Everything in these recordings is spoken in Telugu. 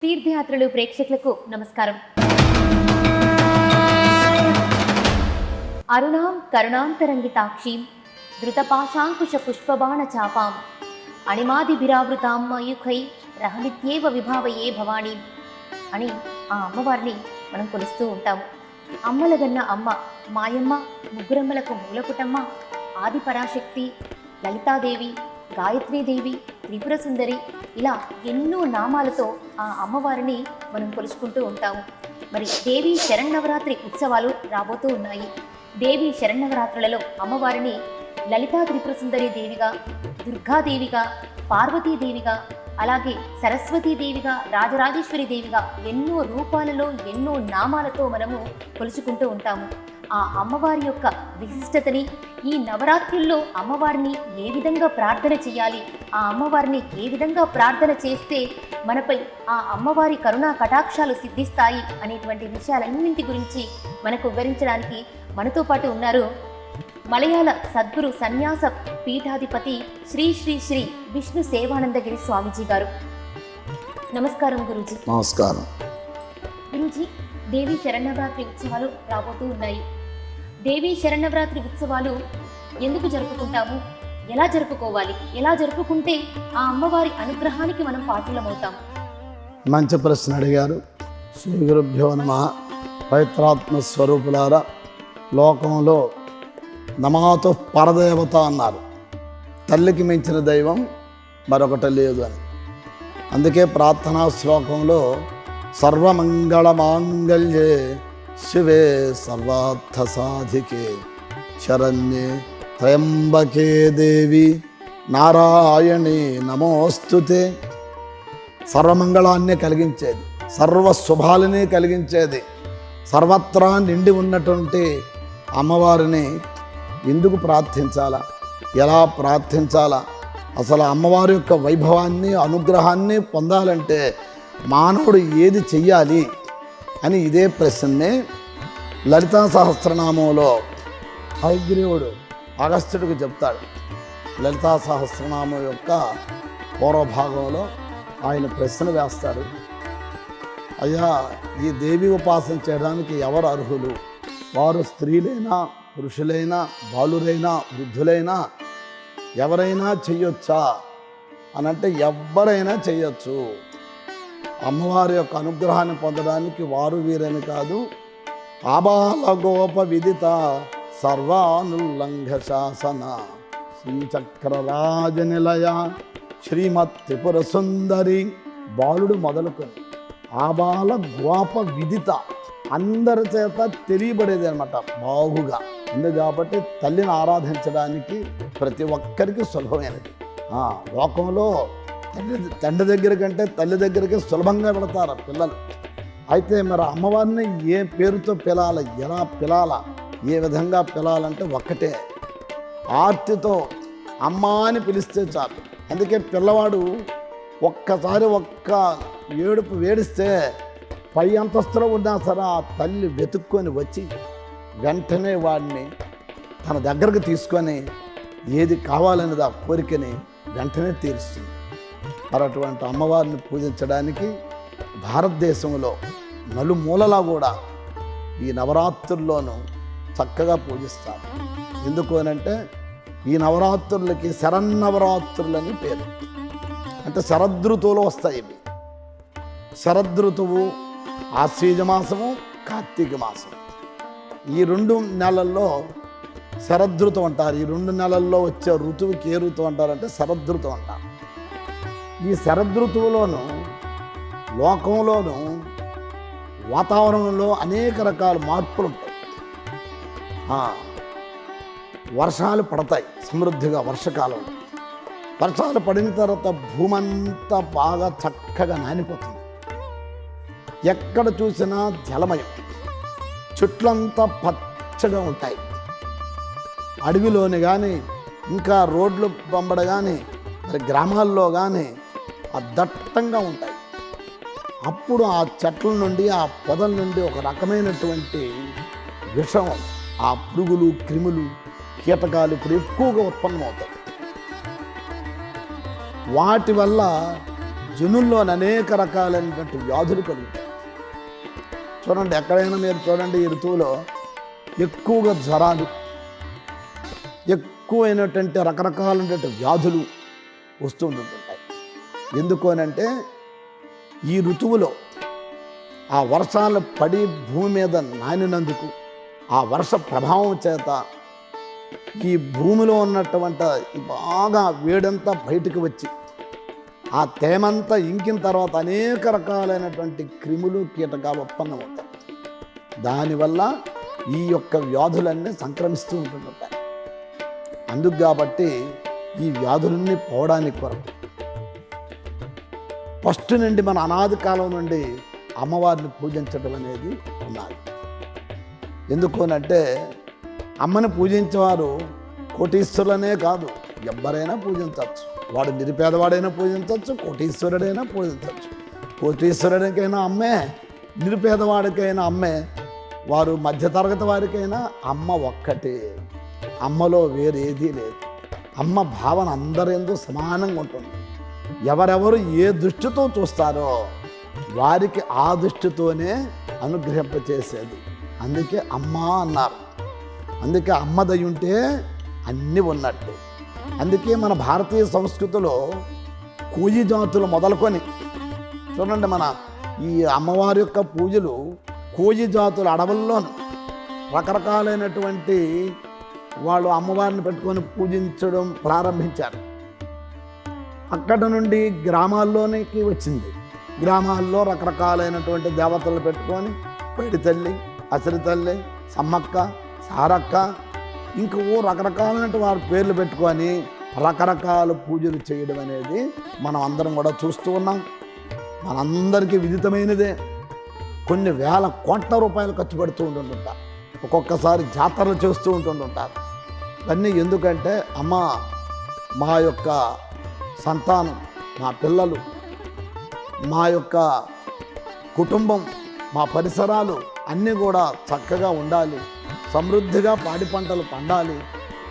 తీర్థయాత్రలు ప్రేక్షకులకు నమస్కారం. అరుణాం కరుణాంతరంగితాక్షీం ధృతపాశాంకుశ పుష్పబాణ చాపాం అణిమాదిభిరావృతాం మయూఖై రహమిత్యేవ విభావయే భవానీ అని ఆ అమ్మవారిని మనం కొలుస్తూ ఉంటాము. అమ్మలగన్న అమ్మ మాయమ్మ, ముగ్గురమ్మలకు మూలపుటమ్మ, ఆది పరాశక్తి, లలితాదేవి, గాయత్రీదేవి, త్రిపుర సుందరి, ఇలా ఎన్నో నామాలతో ఆ అమ్మవారిని మనం కొలుచుకుంటూ ఉంటాము. మరి దేవి శరన్నవరాత్రి ఉత్సవాలు రాబోతూ ఉన్నాయి. దేవి శరన్నవరాత్రులలో అమ్మవారిని లలితా త్రిపుర సుందరి దేవిగా, దుర్గాదేవిగా, పార్వతీదేవిగా, అలాగే సరస్వతీదేవిగా, రాజరాజేశ్వరి దేవిగా ఎన్నో రూపాలలో ఎన్నో నామాలతో మనము కొలుచుకుంటూ ఉంటాము. ఆ అమ్మవారి యొక్క విశిష్టతని, ఈ నవరాత్రుల్లో అమ్మవారిని ఏ విధంగా ప్రార్థన చేయాలి, ఆ అమ్మవారిని ఏ విధంగా ప్రార్థన చేస్తే మనపై ఆ అమ్మవారి కరుణా కటాక్షాలు సిద్ధిస్తాయి అనేటువంటి విషయాలన్నింటి గురించి మనకు వివరించడానికి మనతో పాటు ఉన్నారు మలయాళ సద్గురు సన్యాస పీఠాధిపతి శ్రీ శ్రీ శ్రీ విష్ణు సేవానందగిరి స్వామీజీ గారు. నమస్కారం గురూజీ. నమస్కారం గురూజీ. దేవి శరన్నవరాత్రి ఉత్సవాలు రాబోతూ ఉన్నాయి. దేవి శరన్నవరాత్రి ఉత్సవాలు ఎందుకు జరుపుకుంటాము, ఎలా జరుపుకోవాలి, ఎలా జరుపుకుంటే ఆ అమ్మవారి అనుగ్రహానికి మనం పాత్రలమవుతాం? మంచి ప్రశ్న అడిగారు. శ్రీ గురుభ్యో నమః. పవిత్రాత్మ స్వరూపులారా, లోకంలో నమాతో పరదేవత అన్నారు. తల్లికి మించిన దైవం మరొకటి లేదు అని. అందుకే ప్రార్థనా శ్లోకంలో సర్వమంగళ మాంగళ్యే శివే సర్వార్థ సాధికే శరణ్యే త్రయంబకే దేవి నారాయణి నమోస్తుతే. సర్వమంగళాన్ని కలిగించేది, సర్వ శుభాలని కలిగించేది, సర్వత్రా నిండి ఉన్నటువంటి అమ్మవారిని ఎందుకు ప్రార్థించాలా, ఎలా ప్రార్థించాలా, అసలు అమ్మవారి యొక్క వైభవాన్ని అనుగ్రహాన్ని పొందాలంటే మానవుడు ఏది చెయ్యాలి అని ఇదే ప్రశ్నే లలితా సహస్రనామంలో హయగ్రీవుడు అగస్త్యుడికి చెప్తాడు. లలితా సహస్రనామం యొక్క పూర్వభాగంలో ఆయన ప్రశ్న వేస్తాడు. అయ్యా, ఈ దేవి ఉపాసన చేయడానికి ఎవరు అర్హులు? వారు స్త్రీలైనా, పురుషులైనా, బాలురైనా, వృద్ధులైనా ఎవరైనా చెయ్యొచ్చా అనంటే ఎవరైనా చెయ్యొచ్చు. అమ్మవారి యొక్క అనుగ్రహాన్ని పొందడానికి వారు వీరని కాదు, ఆబాల గోప విదిత సర్వానుల్లంఘ శాసన శ్రీచక్రరాజ నిలయ శ్రీమత్ త్రిపుర సుందరి. బాలుడు మొదలుకొని ఆబాల గోప విదిత అందరి చేత తెలియబడేది అనమాట బాగుగా ఉంది. కాబట్టి తల్లిని ఆరాధించడానికి ప్రతి ఒక్కరికి సులభమైనది. లోకంలో తండ్రి దగ్గర కంటే తల్లి దగ్గరికి సులభంగా పెడతారు పిల్లలు. అయితే మరి అమ్మవారిని ఏ పేరుతో పిలాల, ఎలా పిలాల, ఏ విధంగా పిలాలంటే ఒక్కటే, ఆర్తితో అమ్మ అని పిలిస్తే చాలు. అందుకే పిల్లవాడు ఒక్కసారి ఒక్క ఏడుపు వేడిస్తే పై అంతస్తులో ఉన్నా సరే ఆ తల్లి వెతుక్కొని వచ్చి వెంటనే వాడిని తన దగ్గరకు తీసుకొని ఏది కావాలనేది ఆ కోరికని వెంటనే తీరుస్తుంది. మరి అటువంటి అమ్మవారిని పూజించడానికి భారతదేశంలో నలుమూలలా కూడా ఈ నవరాత్రుల్లోనూ చక్కగా పూజిస్తారు. ఎందుకు అనంటే ఈ నవరాత్రులకి శరన్నవరాత్రులని పేరు. అంటే శరదృతువులు వస్తాయి ఇవి. శరదృతువు ఆశ్వీజ మాసము, కార్తీక మాసం, ఈ 2 నెలల్లో శరదృతువు అంటారు. ఈ 2 నెలల్లో వచ్చే ఋతువుకి ఏ ఋతువు అంటారంటే శరదృతువు అంటారు. ఈ శరదృతువులోనూ లోకంలోనూ వాతావరణంలో అనేక రకాల మార్పులు ఉంటాయి. వర్షాలు పడతాయి సమృద్ధిగా. వర్షకాలం వర్షాలు పడిన తర్వాత భూమంతా బాగా చక్కగా నానిపోతుంది. ఎక్కడ చూసినా జలమయం, చెట్లంతా పచ్చగా ఉంటాయి. అడవిలోని కానీ, ఇంకా రోడ్లు పంబడ కానీ, మరి గ్రామాల్లో కానీ ఆ దట్టంగా ఉంటాయి. అప్పుడు ఆ చెట్ల నుండి, ఆ పొదల నుండి ఒక రకమైనటువంటి విషం, ఆ పురుగులు, క్రిములు, కీటకాలు ఇప్పుడు ఎక్కువగా ఉత్పన్నమవుతాయి. వాటి వల్ల జనుల్లో అనేక రకాలైనటువంటి వ్యాధులు కలుగుతాయి. చూడండి, ఎక్కడైనా మీరు చూడండి, ఈ ఋతువులో ఎక్కువగా జ్వరాలు, ఎక్కువైనటువంటి రకరకాలైనటువంటి వ్యాధులు వస్తూ ఉంటుంటాయి. ఎందుకు అనంటే ఈ ఋతువులో ఆ వర్షాలు పడి భూమి మీద నానినందుకు, ఆ వర్ష ప్రభావం చేత ఈ భూమిలో ఉన్నటువంటి బాగా వేడంతా బయటకు వచ్చి ఆ తేమంతా ఇంకిన తర్వాత అనేక రకాలైనటువంటి క్రిములు కీటకాలు ఉత్పన్నమవుతాయి. దానివల్ల ఈ యొక్క వ్యాధులన్నీ సంక్రమిస్తూ ఉంటుంటాయి. అందుకు కాబట్టి ఈ వ్యాధులన్నీ పోవడానికి కొరకు ఫస్ట్ నుండి మన అనాది కాలం నుండి అమ్మవారిని పూజించడం అనేది ఉన్నది. ఎందుకోనంటే అమ్మని పూజించేవారు కోటీశ్వరులనే కాదు, ఎవరైనా పూజించవచ్చు. వాడు నిరుపేదవాడైనా పూజించవచ్చు, కోటీశ్వరుడైనా పూజించవచ్చు. కోటీశ్వరుడికైనా అమ్మే, నిరుపేదవాడికైనా అమ్మే, వారు మధ్యతరగతి వారికైనా అమ్మ ఒక్కటే. అమ్మలో వేరేదీ లేదు. అమ్మ భావన అందరెందు సమానంగా ఉంటుంది. ఎవరెవరు ఏ దృష్టితో చూస్తారో వారికి ఆ దృష్టితోనే అనుగ్రహింపచేసేది. అందుకే అమ్మ అన్నారు. అందుకే అమ్మ దయ ఉంటే అన్నీ ఉన్నట్టు. అందుకే మన భారతీయ సంస్కృతిలో కూజి జాతులు మొదలుకొని చూడండి, మన ఈ అమ్మవారి యొక్క పూజలు కూజి జాతుల అడవుల్లోనూ రకరకాలైనటువంటి వాళ్ళు అమ్మవారిని పెట్టుకొని పూజించడం ప్రారంభించారు. అక్కడ నుండి గ్రామాల్లోనికి వచ్చింది. గ్రామాల్లో రకరకాలైనటువంటి దేవతలు పెట్టుకొని పైడి తల్లి, అసరి తల్లి, సమ్మక్క, సారక్క, ఇంకా రకరకాలైనటువంటి వారి పేర్లు పెట్టుకొని రకరకాల పూజలు చేయడం అనేది మనం అందరం కూడా చూస్తూ ఉన్నాం. మనందరికీ విదితమైనదే. కొన్ని వేల కోట్ల రూపాయలు ఖర్చు పెడుతూ ఉంటుంటారు. ఒక్కొక్కసారి జాతరలు చేస్తూ ఉంటుంటారు. ఇవన్నీ ఎందుకంటే అమ్మ మా యొక్క సంతానం, మా పిల్లలు, మా యొక్క కుటుంబం, మా పరిసరాలు అన్నీ కూడా చక్కగా ఉండాలి, సమృద్ధిగా పాడి పంటలు పండాలి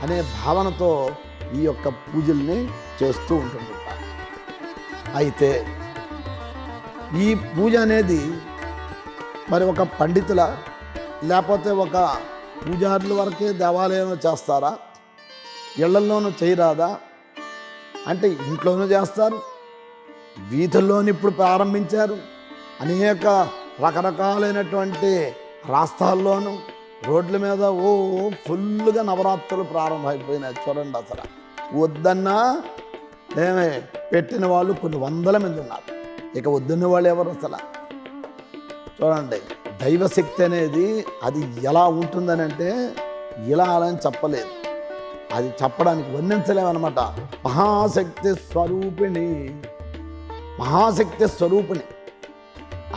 అనే భావనతో ఈ యొక్క పూజల్ని చేస్తూ ఉంటుంటారు. అయితే ఈ పూజ అనేది మరి ఒక పండితుల లేకపోతే ఒక పూజారుల వరకే దేవాలయంలో చేస్తారా, ఇళ్లల్లోనూ చేయరాదా అంటే ఇంట్లోనూ చేస్తారు, వీధుల్లోనూ ఇప్పుడు ప్రారంభించారు. అనేక రకరకాలైనటువంటి రాష్ట్రాల్లోనూ రోడ్ల మీద ఫుల్గా నవరాత్రులు ప్రారంభమైపోయినాయి. చూడండి, అసలు వద్దన్నా ఏమే పెట్టిన వాళ్ళు కొన్ని వందల మంది ఉన్నారు. ఇక వద్దన్న వాళ్ళు ఎవరు అసలు? చూడండి, దైవశక్తి అనేది అది ఎలా ఉంటుందని అంటే ఇలా అని చెప్పలేదు, అది చెప్పడానికి వర్ణించలేమన్నమాట. మహాశక్తి స్వరూపిణి, మహాశక్తి స్వరూపిణి.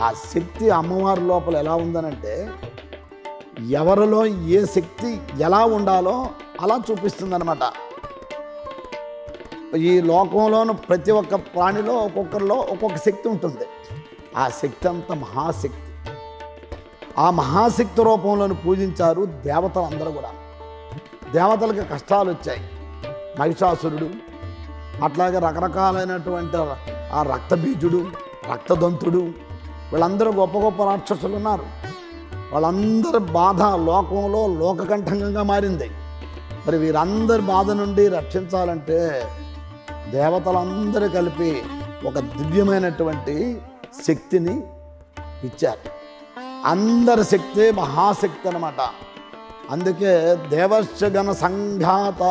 ఆ శక్తి అమ్మవారి లోపల ఎలా ఉందనంటే ఎవరిలో ఏ శక్తి ఎలా ఉండాలో అలా చూపిస్తుందన్నమాట. ఈ లోకంలోనూ ప్రతి ఒక్క ప్రాణిలో ఒక్కొక్కరిలో ఒక్కొక్క శక్తి ఉంటుంది. ఆ శక్తి అంతా మహాశక్తి. ఆ మహాశక్తి రూపంలోని పూజించారు దేవతలు అందరూ కూడా. దేవతలకు కష్టాలు వచ్చాయి. మహిషాసురుడు, అట్లాగే రకరకాలైనటువంటి ఆ రక్తబీజుడు, రక్తదంతుడు, వీళ్ళందరూ గొప్ప గొప్ప రాక్షసులు ఉన్నారు. వాళ్ళందరి బాధ లోకంలో లోకకంఠంగా మారింది. మరి వీరందరి బాధ నుండి రక్షించాలంటే దేవతలందరూ కలిపి ఒక దివ్యమైనటువంటి శక్తిని ఇచ్చారు. అందరి శక్తి మహాశక్తి అన్నమాట. అందుకే దేవర్షగణ సంఘాత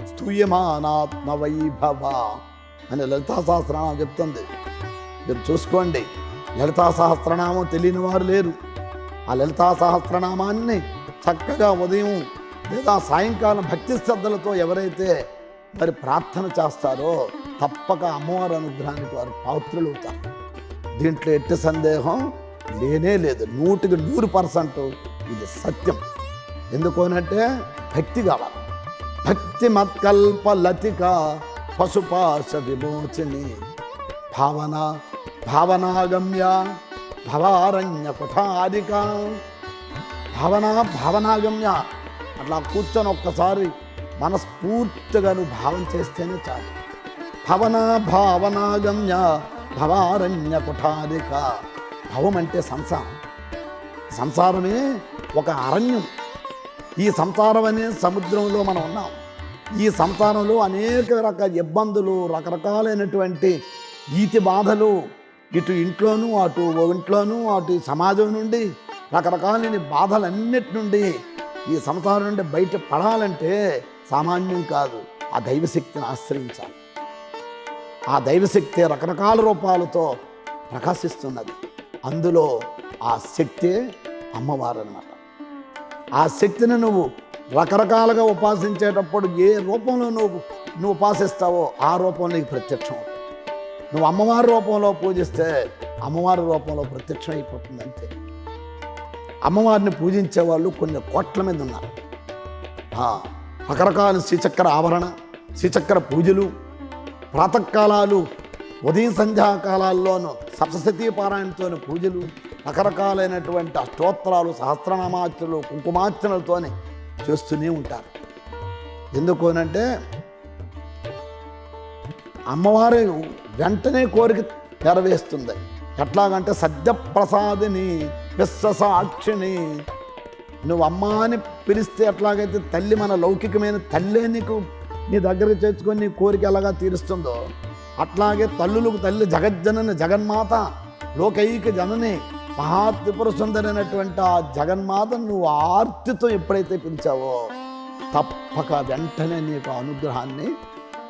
స్తూయమానాత్మ వైభవ అని లలితా సహస్రనామం చెప్తుంది. మీరు చూసుకోండి, లలితా సహస్రనామం తెలియని వారు లేరు. ఆ లలితా సహస్రనామాన్ని చక్కగా ఉదయం లేదా సాయంకాలం భక్తి శ్రద్ధలతో ఎవరైతే మరి ప్రార్థన చేస్తారో తప్పక అమ్మవారి అనుగ్రహానికి వారు పాత్రులు అవుతారు. దీంట్లో ఎట్టి సందేహం లేనే లేదు. 100% ఇది సత్యం. ఎందుకోనంటే భక్తి కావాలి. భక్తి మత్కల్ప లతిక పశుపాశ విమోచిని భావన భావనాగమ్య భవారణ్య కుఠారిక. భావనాగమ్య అట్లా కూర్చొని ఒక్కసారి మనస్ఫూర్తిగా నువ్వు భావం చేస్తేనే చాలు. భావనాగమ్య భవారణ్య కుఠారిక. భవం అంటే సంసారం. సంసారమే ఒక అరణ్యం. ఈ సంసారం అనే సముద్రంలో మనం ఉన్నాం. ఈ సంసారంలో అనేక రకాల ఇబ్బందులు, రకరకాలైనటువంటి ఈతి బాధలు, ఇటు ఇంట్లోనూ అటు ఇంట్లోనూ అటు సమాజం నుండి రకరకాలైన బాధలన్నిటి నుండి ఈ సంసారం నుండి బయట పడాలంటే సామాన్యం కాదు. ఆ దైవశక్తిని ఆశ్రయించాలి. ఆ దైవశక్తి రకరకాల రూపాలతో ప్రకాశిస్తున్నది. అందులో ఆ శక్తే అమ్మవారు అన్నమాట. ఆ శక్తిని నువ్వు రకరకాలుగా ఉపాసించేటప్పుడు ఏ రూపంలో నువ్వు ఉపాసిస్తావో ఆ రూపంలో నీకు ప్రత్యక్షం అవుతుంది. నువ్వు అమ్మవారి రూపంలో పూజిస్తే అమ్మవారి రూపంలో ప్రత్యక్షం అయిపోతుంది. అంతే. అమ్మవారిని పూజించే వాళ్ళు కొన్ని కోట్ల మీద ఉన్నారు. రకరకాల శ్రీచక్ర ఆభరణ, శ్రీచక్ర పూజలు, ప్రాతకాలాలు, ఉదయం సంధ్యాకాలాల్లోనూ సప్తశతీ పారాయణతో పూజలు, రకరకాలైనటువంటి అష్టోత్తరాలు, సహస్రనామార్చనలు, కుంకుమార్చనలతోనే చేస్తూనే ఉంటారు. ఎందుకు అనంటే అమ్మవారు వెంటనే కోరిక నెరవేరుస్తుంది. ఎట్లాగంటే సద్యప్రసాదిని విశ్వసాక్షిని. నువ్వు అమ్మ అని పిలిస్తే ఎట్లాగైతే తల్లి, మన లౌకికమైన తల్లే నీకు నీ దగ్గరికి చేర్చుకొని నీ కోరిక ఎలాగా తీరుస్తుందో అట్లాగే తల్లులకు తల్లి జగజ్జనని, జగన్మాత, లోకైక జనని, మహాత్రిపుర సుందరైనటువంటి ఆ జగన్మాత నువ్వు ఆర్తితో ఎప్పుడైతే పిలిచావో తప్పక వెంటనే నీకు అనుగ్రహాన్ని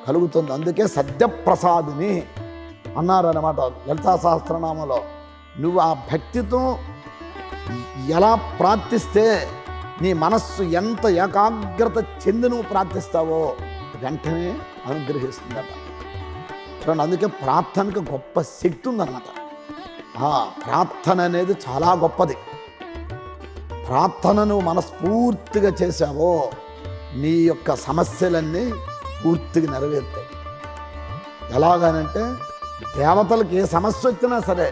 కలుగుతుంది. అందుకే సద్యప్రసాదిని అన్నారన్నమాట లలితా సహస్రనామంలో. నువ్వు ఆ భక్తితో ఎలా ప్రార్థిస్తే నీ మనస్సు ఎంత ఏకాగ్రత చెంది నువ్వు ప్రార్థిస్తావో వెంటనే అనుగ్రహిస్తుందట. చూడండి, అందుకే ప్రార్థనకు గొప్ప శక్తి ఉందన్నమాట. ప్రార్థన అనేది చాలా గొప్పది. ప్రార్థనను మనస్ఫూర్తిగా చేశావో నీ యొక్క సమస్యలన్నీ పూర్తిగా నెరవేరుతాయి. ఎలాగనంటే దేవతలకు ఏ సమస్య వచ్చినా సరే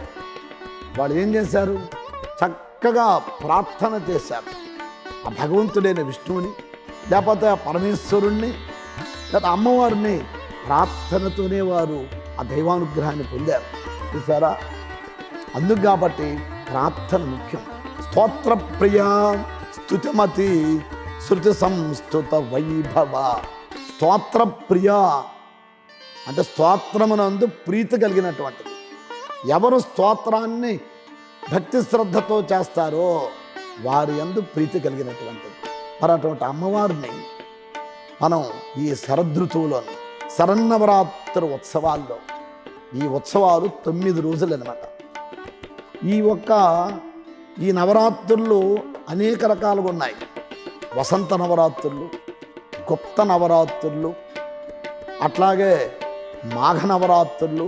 వాళ్ళు ఏం చేశారు, చక్కగా ప్రార్థన చేశారు. ఆ భగవంతుడైన విష్ణువుని, లేకపోతే ఆ పరమేశ్వరుణ్ణి, లేకపోతే అమ్మవారిని ప్రార్థనతోనే వారు ఆ దైవానుగ్రహాన్ని పొందారు. చూసారా? అందుకు కాబట్టి ప్రార్థన ముఖ్యం. స్తోత్రప్రియ స్తుతిమతి శృతి సంస్తుత వైభవ. స్తోత్రప్రియ అంటే స్తోత్రమునందు ప్రీతి కలిగినటువంటిది. ఎవరు స్తోత్రాన్ని భక్తి శ్రద్ధతో చేస్తారో వారి యందు ప్రీతి కలిగినటువంటిది. మరి అటువంటి అమ్మవారిని మనం ఈ శరదృతువులో శరన్నవరాత్రి ఉత్సవాల్లో, ఈ ఉత్సవాలు 9 రోజులు అన్నమాట. ఈ నవరాత్రులు అనేక రకాలుగా ఉన్నాయి. వసంత నవరాత్రులు, గుప్త నవరాత్రులు, అట్లాగే మాఘ నవరాత్రులు,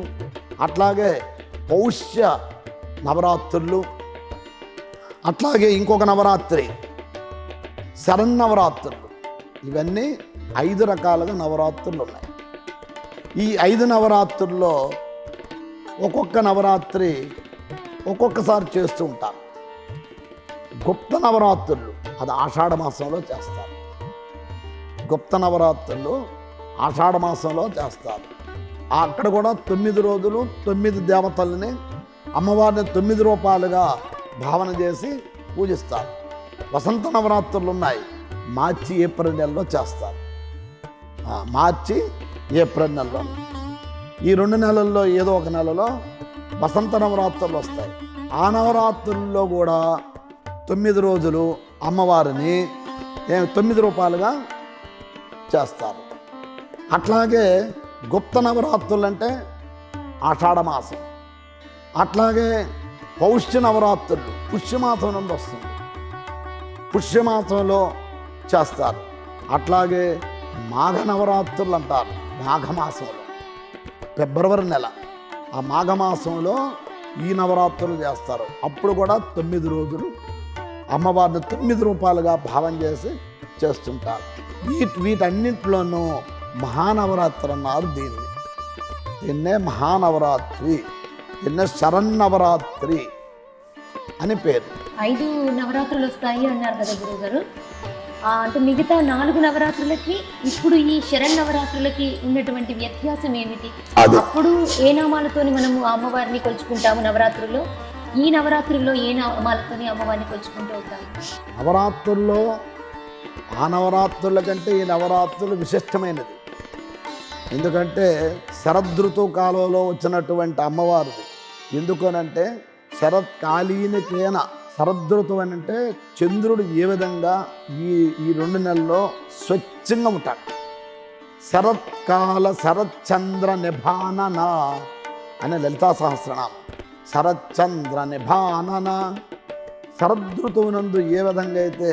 అట్లాగే పౌష్య నవరాత్రులు, అట్లాగే ఇంకొక నవరాత్రి శరన్నవరాత్రులు. ఇవన్నీ 5 రకాలుగా నవరాత్రులు ఉన్నాయి. ఈ 5 నవరాత్రుల్లో ఒక్కొక్క నవరాత్రి ఒక్కొక్కసారి చేస్తూ ఉంటారు. గుప్త నవరాత్రులు అది ఆషాఢ మాసంలో చేస్తారు. గుప్త నవరాత్రులు ఆషాఢ మాసంలో చేస్తారు. అక్కడ కూడా 9 రోజులు 9 దేవతల్ని, అమ్మవారిని 9 రూపాయలుగా భావన చేసి పూజిస్తారు. వసంత నవరాత్రులు ఉన్నాయి, మార్చి ఏప్రిల్ నెలలో చేస్తారు. మార్చి ఏప్రిల్ నెలలో, ఈ 2 నెలల్లో ఏదో ఒక నెలలో వసంత నవరాత్రులు వస్తాయి. ఆ నవరాత్రుల్లో కూడా 9 రోజులు అమ్మవారిని 9 రూపాయలుగా చేస్తారు. అట్లాగే గుప్త నవరాత్రులు అంటే ఆషాఢ మాసం. అట్లాగే పౌష్య నవరాత్రులు పుష్యమాసం నుండి వస్తుంది, పుష్యమాసంలో చేస్తారు. అట్లాగే మాఘ నవరాత్రులు అంటారు, మాఘమాసంలో, ఫిబ్రవరి నెల ఆ మాఘమాసంలో ఈ నవరాత్రులు చేస్తారు. అప్పుడు కూడా 9 రోజులు అమ్మవారిని 9 రూపాయలుగా భావం చేసి చేస్తుంటారు. వీటన్నింటిలోనూ మహానవరాత్రి అన్నారు. దీన్నే మహానవరాత్రి, దీన్నే శరన్నవరాత్రి అని పేరు. 5 నవరాత్రులు వస్తాయి అన్నారు కదా గురువుగారు. అంటే మిగతా 4 నవరాత్రులకి ఇప్పుడు ఈ శరన్నవరాత్రులకి ఉన్నటువంటి వ్యత్యాసం ఏమిటి? అప్పుడు ఏ నామాలతోని మనము ఆ అమ్మవారిని కొలుచుకుంటాము నవరాత్రుల్లో, ఈ నవరాత్రుల్లో ఏ నామాలతోని అమ్మవారిని కొలుచుకుంటూ ఉంటాము? నవరాత్రుల్లో ఆ నవరాత్రుల కంటే ఈ నవరాత్రులు విశిష్టమైనది. ఎందుకంటే శరదృతు కాలంలో వచ్చినటువంటి అమ్మవారు. ఎందుకనంటే శరత్కాలీనకేన, శరదృతువు అని అంటే చంద్రుడు ఏ విధంగా ఈ 2 నెలల్లో స్వచ్ఛంగా ఉంటాడు. శరత్కాల శరత్చంద్ర నిభానన అనే లలితా సహస్రనామం. శరత్చంద్ర నిభానన, శరదృతువునందు ఏ విధంగా అయితే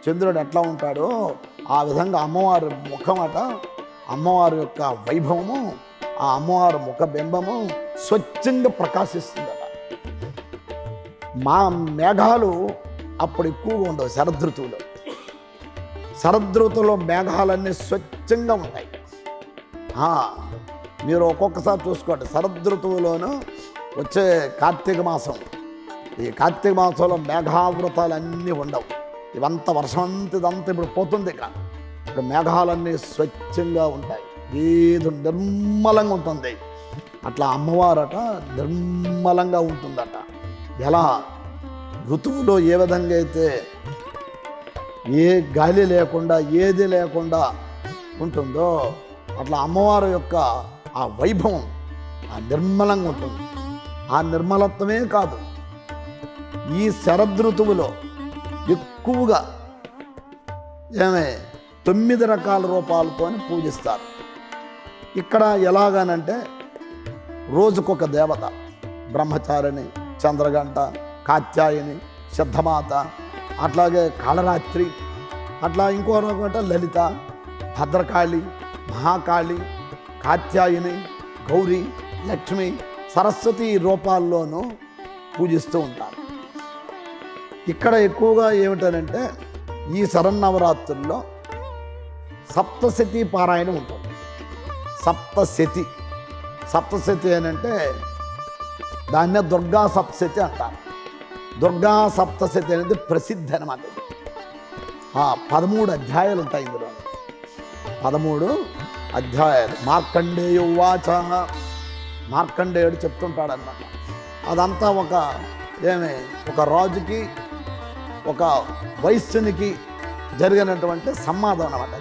చంద్రుడు ఎట్లా ఉంటాడో ఆ విధంగా అమ్మవారి ముఖమట, అమ్మవారి యొక్క వైభవము, ఆ అమ్మవారి ముఖ బింబము స్వచ్ఛంగా ప్రకాశిస్తుందట. మా మేఘాలు అప్పుడు ఎక్కువగా ఉండవు శరదృతువులో. శరదృతువులో మేఘాలన్నీ స్వచ్ఛంగా ఉంటాయి. మీరు ఒక్కొక్కసారి చూసుకోండి, శరదృతువులోనూ వచ్చే కార్తీక మాసం, ఈ కార్తీక మాసంలో మేఘావృతాలు అన్నీ ఉండవు. ఇవంతా వర్షం అంతా ఇదంతా ఇప్పుడు పోతుంది. ఇక ఇప్పుడు మేఘాలన్నీ స్వచ్ఛంగా ఉంటాయి, ఏదో నిర్మలంగా ఉంటుంది. అట్లా అమ్మవారట నిర్మలంగా ఉంటుందట. ఎలా ఋతువులో ఏ విధంగా అయితే ఏ గాలి లేకుండా ఏది లేకుండా ఉంటుందో అట్లా అమ్మవారి యొక్క ఆ వైభవం ఆ నిర్మలంగా ఉంటుంది. ఆ నిర్మలత్వమే కాదు, ఈ శరదృతువులో ఎక్కువగా 9 రకాల రూపాలతో పూజిస్తారు. ఇక్కడ ఎలాగానంటే రోజుకొక దేవత, బ్రహ్మచారిణి, చంద్రగంట, కాత్యాయని, సిద్ధమాత, అట్లాగే కాళరాత్రి, అట్లా ఇంకో రకం లలిత, భద్రకాళి, మహాకాళి, కాత్యాయని, గౌరీ, లక్ష్మి, సరస్వతి రూపాల్లోనూ పూజిస్తూ ఉంటారు. ఇక్కడ ఎక్కువగా ఏమిటనంటే ఈ శరన్నవరాత్రుల్లో సప్తశతి పారాయణం ఉంటుంది. సప్తశతి, సప్తశతి అని అంటే దాన్నే దుర్గా సప్తశతి అంటారు. దుర్గా సప్తశతి అనేది ప్రసిద్ధి అనమాట. 13 అధ్యాయాలు ఉంటాయి ఇందులో, 13 అధ్యాయాలు. మార్కండేయ ఉవాచ, మార్కండేయుడు చెప్తుంటాడు అన్నమాట. అదంతా ఒక రాజుకి ఒక వైశ్యునికి జరిగినటువంటి సంవాదం అన్నమాట.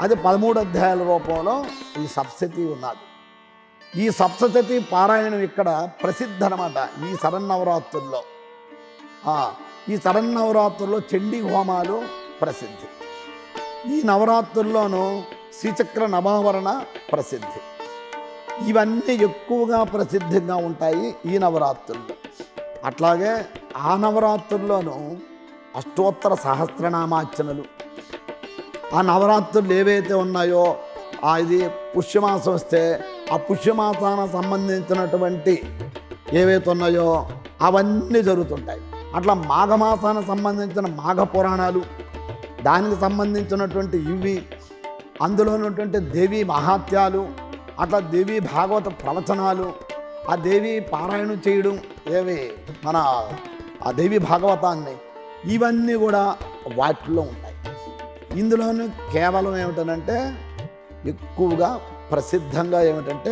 అది 13 అధ్యాయాల రూపంలో ఈ సప్తశతి ఉన్నది. ఈ సప్తశతి పారాయణం ఇక్కడ ప్రసిద్ధి అనమాట. ఈ శరన్నవరాత్రుల్లో ఈ శరన్నవరాత్రుల్లో చండీ హోమాలు ప్రసిద్ధి. ఈ నవరాత్రుల్లోనూ శ్రీచక్ర నవావరణ ప్రసిద్ధి. ఇవన్నీ ఎక్కువగా ప్రసిద్ధిగా ఉంటాయి ఈ నవరాత్రుల్లో. అట్లాగే ఆ నవరాత్రుల్లోనూ అష్టోత్తర సహస్రనామార్చనలు. ఆ నవరాత్రులు ఏవైతే ఉన్నాయో ఇది పుష్యమాసం వస్తే ఆ పుష్యమాసానికి సంబంధించినటువంటి ఏవైతే ఉన్నాయో అవన్నీ జరుగుతుంటాయి. అట్లా మాఘమాసానికి సంబంధించిన మాఘ పురాణాలు, దానికి సంబంధించినటువంటి ఇవి, అందులో ఉన్నటువంటి దేవీ మహాత్యాలు, అట్లా దేవీ భాగవత ప్రవచనాలు, ఆ దేవీ పారాయణం చేయడం, మన ఆ దేవీ భాగవతాన్ని, ఇవన్నీ కూడా వాటిల్లో ఉంటాయి. ఇందులోనూ కేవలం ఏమిటనంటే ఎక్కువగా ప్రసిద్ధంగా ఏమిటంటే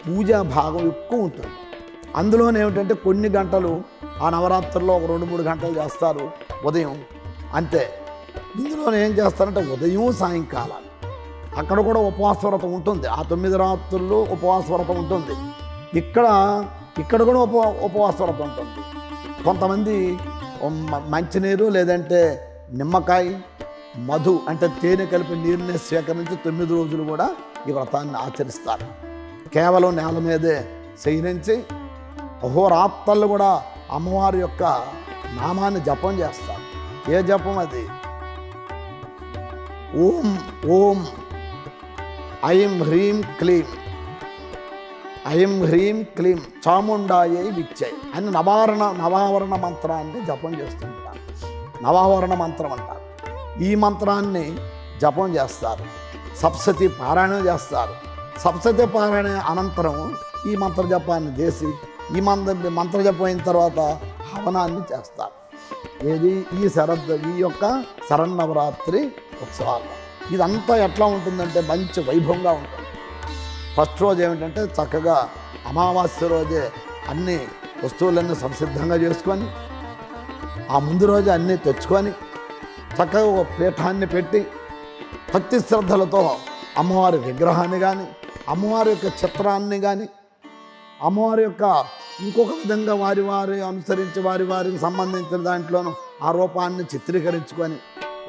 పూజా భాగం ఎక్కువ ఉంటుంది. అందులోనే ఏమిటంటే కొన్ని గంటలు ఆ నవరాత్రుల్లో ఒక 2-3 గంటలు చేస్తారు ఉదయం, అంతే. ఇందులోనే ఏం చేస్తారంటే ఉదయం సాయంకాలం అక్కడ కూడా ఉపవాస వ్రతం ఉంటుంది. ఆ 9 రాత్రుల్లో ఉపవాస వ్రతం ఉంటుంది. ఇక్కడ కూడా ఉపవాస వ్రతం ఉంటుంది. కొంతమంది మంచినీరు లేదంటే నిమ్మకాయ, మధు అంటే తేనె కలిపి నీరుని స్వీకరించి 9 రోజులు కూడా ఈ వ్రతాన్ని ఆచరిస్తారు. కేవలం నేల మీదే శయనించి అహోరాత్రలు కూడా అమ్మవారి యొక్క నామాన్ని జపం చేస్తారు. ఏ జపం అది? ఓం ఓం ఐం హ్రీం క్లీం, ఐం హ్రీం క్లీం చాముండాయై విచ్చై అని నవావరణ మంత్రాన్ని జపం చేస్తుంటారు. నవావరణ మంత్రం అంటారు. ఈ మంత్రాన్ని జపం చేస్తారు. సప్తశతి పారాయణం చేస్తారు. సప్తశతి పారాయణ అనంతరం ఈ మంత్ర జపాన్ని చేసి ఈ మంత్ర జపం అయిన తర్వాత హవనాన్ని చేస్తారు. ఏది ఈ యొక్క శరన్నవరాత్రి ఉత్సవాలు. ఇదంతా ఎట్లా ఉంటుందంటే మంచి వైభవంగా ఉంటుంది. ఫస్ట్ రోజు ఏమిటంటే చక్కగా అమావాస్య రోజే అన్ని వస్తువులన్నీ సంసిద్ధంగా చేసుకొని ఆ ముందు రోజు అన్నీ తెచ్చుకొని చక్కగా ఒక పీఠాన్ని పెట్టి భక్తి శ్రద్ధలతో అమ్మవారి విగ్రహాన్ని కానీ అమ్మవారి యొక్క చిత్రాన్ని కానీ అమ్మవారి యొక్క ఇంకొక విధంగా వారి అనుసరించి వారికి సంబంధించిన దాంట్లోనూ ఆ రూపాన్ని చిత్రీకరించుకొని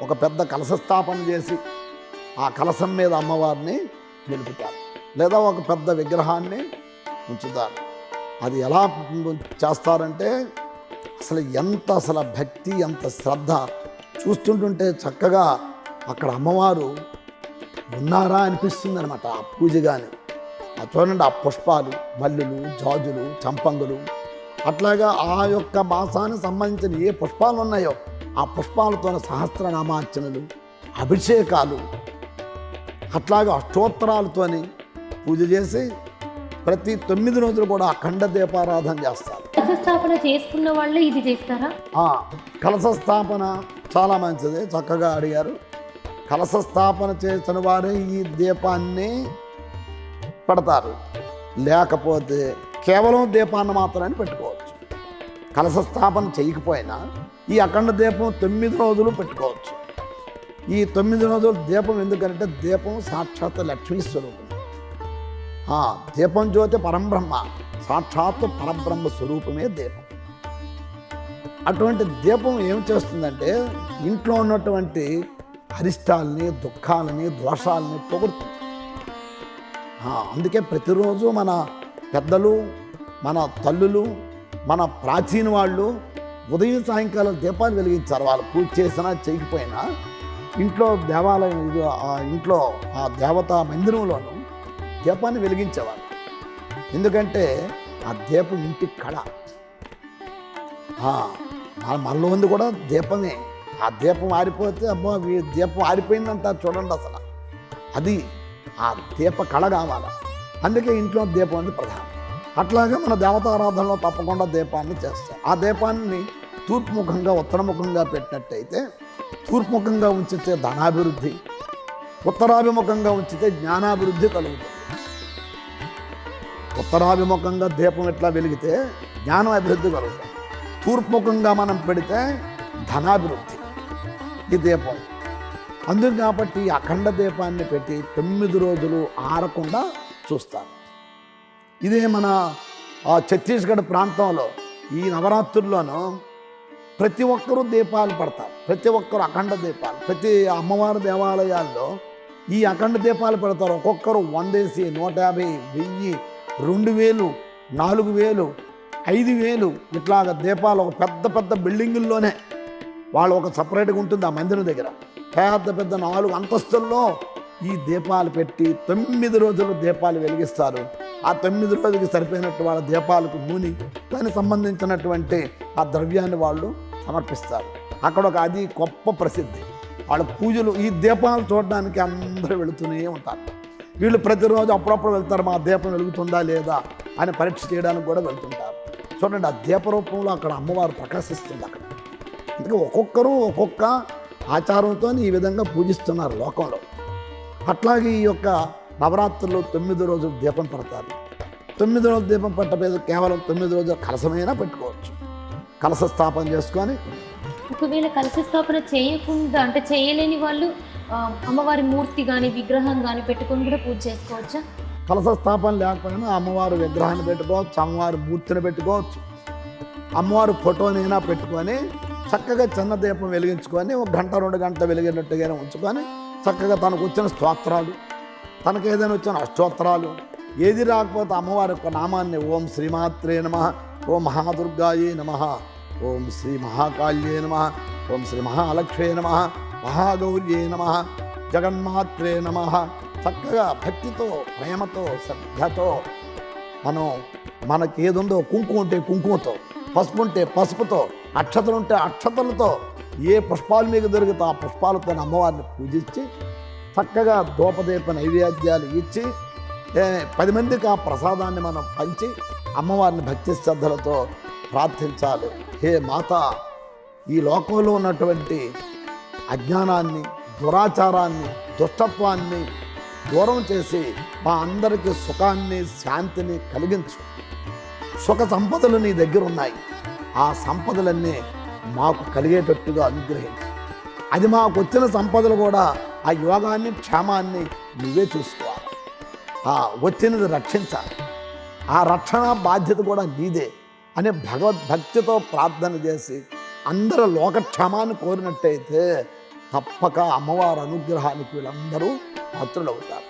ఒక పెద్ద కలశ స్థాపన చేసి ఆ కలశం మీద అమ్మవారిని నిలుపుతారు, లేదా ఒక పెద్ద విగ్రహాన్ని ఉంచుతారు. అది ఎలా చేస్తారంటే అసలు భక్తి, ఎంత శ్రద్ధ చూస్తుంటుంటే చక్కగా అక్కడ అమ్మవారు ఉన్నారా అనిపిస్తుంది అనమాట. ఆ పూజ కానీ చూడండి, ఆ పుష్పాలు, మల్లెలు, జాజులు, చంపంగులు, అట్లాగా ఆ యొక్క మాసానికి సంబంధించిన ఏ పుష్పాలు ఉన్నాయో ఆ పుష్పాలతో సహస్రనామార్చనలు, అభిషేకాలు, అట్లాగా అష్టోత్తరాలతోని పూజ చేసి ప్రతి 9 రోజులు కూడా అఖండ దీపారాధన చేస్తారు. కలశస్థాపన చేసుకున్న వాళ్ళే ఇది చేస్తారా? కలశ స్థాపన చాలా మంచిది, చక్కగా అడిగారు. కలశ స్థాపన చేసిన వారే ఈ దీపాన్ని పెడతారు, లేకపోతే కేవలం దీపాన్ని మాత్రమే పెట్టుకోవచ్చు. కలశ స్థాపన చేయకపోయినా ఈ అఖండ దీపం 9 రోజులు పెట్టుకోవచ్చు. ఈ 9 రోజులు దీపం ఎందుకంటే దీపం సాక్షాత్ లక్ష్మీ స్వరూపం. దీపం జ్యోతి పరంబ్రహ్మ, సాక్షాత్తు పరబ్రహ్మ స్వరూపమే దీపం. అటువంటి దీపం ఏం చేస్తుందంటే ఇంట్లో ఉన్నటువంటి అరిష్టాలని, దుఃఖాలని, దోషాలని పోగొడుతుంది. అందుకే ప్రతిరోజు మన పెద్దలు, మన తల్లులు, మన ప్రాచీన వాళ్ళు ఉదయం సాయంకాలం దీపాలు వెలిగించారు. వాళ్ళు పూజ చేసినా చేయకపోయినా ఇంట్లో దేవాలయం ఇంట్లో ఆ దేవతా మందిరంలోనూ దీపాన్ని వెలిగించేవారు. ఎందుకంటే ఆ దీపం ఇంటి కళ. మనలో ఉంది కూడా దీపమే. ఆ దీపం ఆరిపోతే అమ్మో దీపం ఆరిపోయిందంటారు చూడండి. అసలు అది ఆ దీప కళ కావాలి. అందుకే ఇంట్లో దీపం అనేది ప్రధానం. అట్లాగే మన దేవతారాధనలో తప్పకుండా దీపాన్ని చేస్తాం. ఆ దీపాన్ని తూర్పుముఖంగా ఉత్తరముఖంగా పెట్టినట్టయితే తూర్పుముఖంగా ఉంచితే ధనాభివృద్ధి, ఉత్తరాభిముఖంగా ఉంచితే జ్ఞానాభివృద్ధి కలుగుతుంది. ఉత్తరాభిముఖంగా దీపం ఎట్లా వెలిగితే జ్ఞానం అభివృద్ధి కలుగుతుంది. తూర్పుముఖంగా మనం పెడితే ధనాభివృద్ధి ఈ దీపం. అందుకు కాబట్టి అఖండ దీపాన్ని పెట్టి 9 రోజులు ఆరకుండా చూస్తారు. ఇదే మన ఛత్తీస్గఢ్ ప్రాంతంలో ఈ నవరాత్రుల్లోనూ ప్రతి ఒక్కరూ దీపాలు పడతారు. ప్రతి ఒక్కరు అఖండ దీపాలు, ప్రతి అమ్మవారి దేవాలయాల్లో ఈ అఖండ దీపాలు పెడతారు. ఒక్కొక్కరు 100, 150, 1000, 2000, 4000, 5000 ఇట్లాగ దీపాలు ఒక పెద్ద బిల్డింగుల్లోనే వాళ్ళు ఒక సపరేట్గా ఉంటుంది. ఆ మందిరం దగ్గర పెద్ద 4 అంతస్తుల్లో ఈ దీపాలు పెట్టి 9 రోజులు దీపాలు వెలిగిస్తారు. ఆ 9 రోజులకి సరిపోయినట్టు వాళ్ళ దీపాలకు నూనె, దానికి సంబంధించినటువంటి ఆ ద్రవ్యాన్ని వాళ్ళు సమర్పిస్తారు. అక్కడ ఒక అది గొప్ప ప్రసిద్ధి. వాళ్ళ పూజలు ఈ దీపాలు చూడడానికి అందరూ వెళుతూనే ఉంటారు. వీళ్ళు ప్రతిరోజు అప్పుడప్పుడు వెళ్తారు, మా దీపం వెలుగుతుందా లేదా అని పరీక్ష చేయడానికి కూడా వెళ్తుంటారు. చూడండి, ఆ దీప రూపంలో అక్కడ అమ్మవారు ప్రకాశిస్తుంది. అక్కడ అందుకే ఒక్కొక్కరు ఒక్కొక్క ఆచారంతో ఈ విధంగా పూజిస్తున్నారు లోకంలో. అట్లాగే ఈ యొక్క నవరాత్రులు 9 రోజులు దీపం పెడతారు. 9 రోజులు దీపం పెట్టలేదు, కేవలం 9 రోజులు కలశమైనా పెట్టుకోవచ్చు. కలశ స్థాపన చేసుకొని ఒకవేళ కలశ స్థాపన చేయకుండా అంటే చేయలేని వాళ్ళు అమ్మవారి మూర్తి కానీ విగ్రహం కానీ పెట్టుకొని కూడా పూజ చేసుకోవచ్చా? కలశ స్థాపన లేకపోయినా అమ్మవారి విగ్రహాన్ని పెట్టుకోవచ్చు, అమ్మవారి మూర్తిని పెట్టుకోవచ్చు, అమ్మవారి ఫోటోనైనా పెట్టుకొని చక్కగా చిన్న దీపం వెలిగించుకొని 1 గంట 2 గంటలు వెలిగినట్టుగానే ఉంచుకొని చక్కగా తనకు వచ్చిన స్తోత్రాలు, తనకు ఏదైనా వచ్చిన అష్టోత్తరాలు, ఏది రాకపోతే అమ్మవారి యొక్క నామాన్ని ఓం శ్రీమాత్రే నమః, ఓం మహాదుర్గాయే నమః, ఓం శ్రీ మహాకాళ్యే నమః, ఓం శ్రీ మహాలక్ష్మీ నమః, మహాగౌర్యే నమః, జగన్మాత్రే నమః చక్కగా భక్తితో, ప్రేమతో, శ్రద్ధతో మనకి ఏది ఉందో కుంకుమ ఉంటే కుంకుమతో, పసుపు ఉంటే పసుపుతో, అక్షతలు ఉంటే అక్షతలతో, ఏ పుష్పాలు మీకు దొరికితే ఆ పుష్పాలతో అమ్మవారిని పూజించి చక్కగా ధూపదీప నైవేద్యాలు ఇచ్చి 10 మందికి ఆ ప్రసాదాన్ని మనం పంచి అమ్మవారిని భక్తి శ్రద్ధలతో ప్రార్థించాలి. హే మాత, ఈ లోకంలో ఉన్నటువంటి అజ్ఞానాన్ని, దురాచారాన్ని, దుష్టత్వాన్ని దూరం చేసి మా అందరికీ సుఖాన్ని, శాంతిని కలిగించు. సుఖ సంపదలు నీ దగ్గర ఉన్నాయి, ఆ సంపదలన్నీ మాకు కలిగేటట్టుగా అనుగ్రహించు. అది మాకు వచ్చిన సంపదలు కూడా ఆ యోగాన్ని, క్షేమాన్ని నువ్వే చూసుకోవాలి. వచ్చినది రక్షించాలి, ఆ రక్షణ బాధ్యత కూడా నీదే అని భగవద్భక్తితో ప్రార్థన చేసి అందరూ లోకక్షేమాన్ని కోరినట్టయితే తప్పక అమ్మవారి అనుగ్రహానికి వీళ్ళందరూ పాత్రులవుతారు.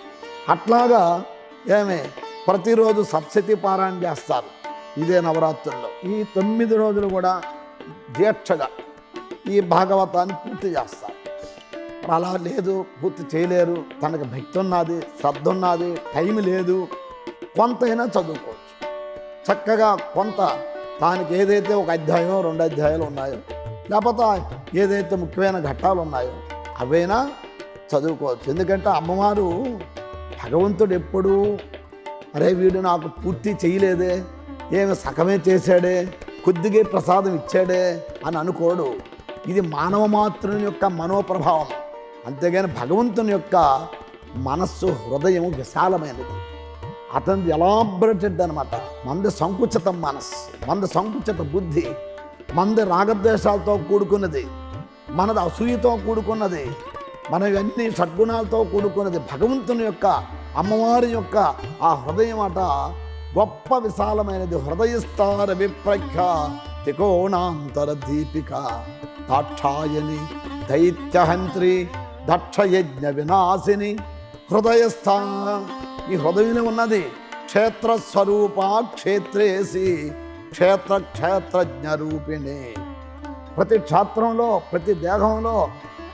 అట్లాగా ప్రతిరోజు సప్తశతి పారాయణ చేస్తారు ఇదే నవరాత్రుల్లో. ఈ 9 రోజులు కూడా దీక్షగా ఈ భాగవతాన్ని పూర్తి చేస్తారు. అలా లేదు, పూర్తి చేయలేరు, తనకు భక్తి ఉన్నది, శ్రద్ధ ఉన్నది, టైం లేదు, కొంతైనా చదువుకోవచ్చు. చక్కగా కొంత దానికి ఏదైతే ఒక అధ్యాయం 2 అధ్యాయాలు ఉన్నాయో, లేకపోతే ఏదైతే ముఖ్యమైన ఘట్టాలు ఉన్నాయో అవైనా చదువుకోవచ్చు. ఎందుకంటే అమ్మవారు భగవంతుడు ఎప్పుడూ అరే వీడు నాకు పూర్తి చేయలేదే, సగమే చేశాడే, కొద్దిగా ప్రసాదం ఇచ్చాడే అని అనుకోడు. ఇది మానవ మాతృని యొక్క మనోప్రభావం. అంతేగాని భగవంతుని యొక్క మనస్సు, హృదయం విశాలమైనది. అతనిది ఎలాబరేటెడ్ అనమాట. మంది సంకుచిత మనస్సు, మంది సంకుచిత బుద్ధి, మంది రాగద్వేషాలతో కూడుకున్నది, మనది అసూయతో కూడుకున్నది, మనవన్నీ షడ్గుణాలతో కూడుకున్నది. భగవంతుని యొక్క, అమ్మవారి యొక్క ఆ హృదయం అట గొప్ప విశాలమైనది. హృదయస్థార విప్రఖ్య త్రికోణాంతర దీపిక దాక్షాయని దైత్యహంత్రి దక్షయజ్ఞ వినాశిని. హృదయస్థ, ఈ హృదయంలో ఉన్నది. క్షేత్రస్వరూప క్షేత్రేసి క్షేత్రజ్ఞ రూపిణి. ప్రతి క్షేత్రంలో, ప్రతి దేహంలో,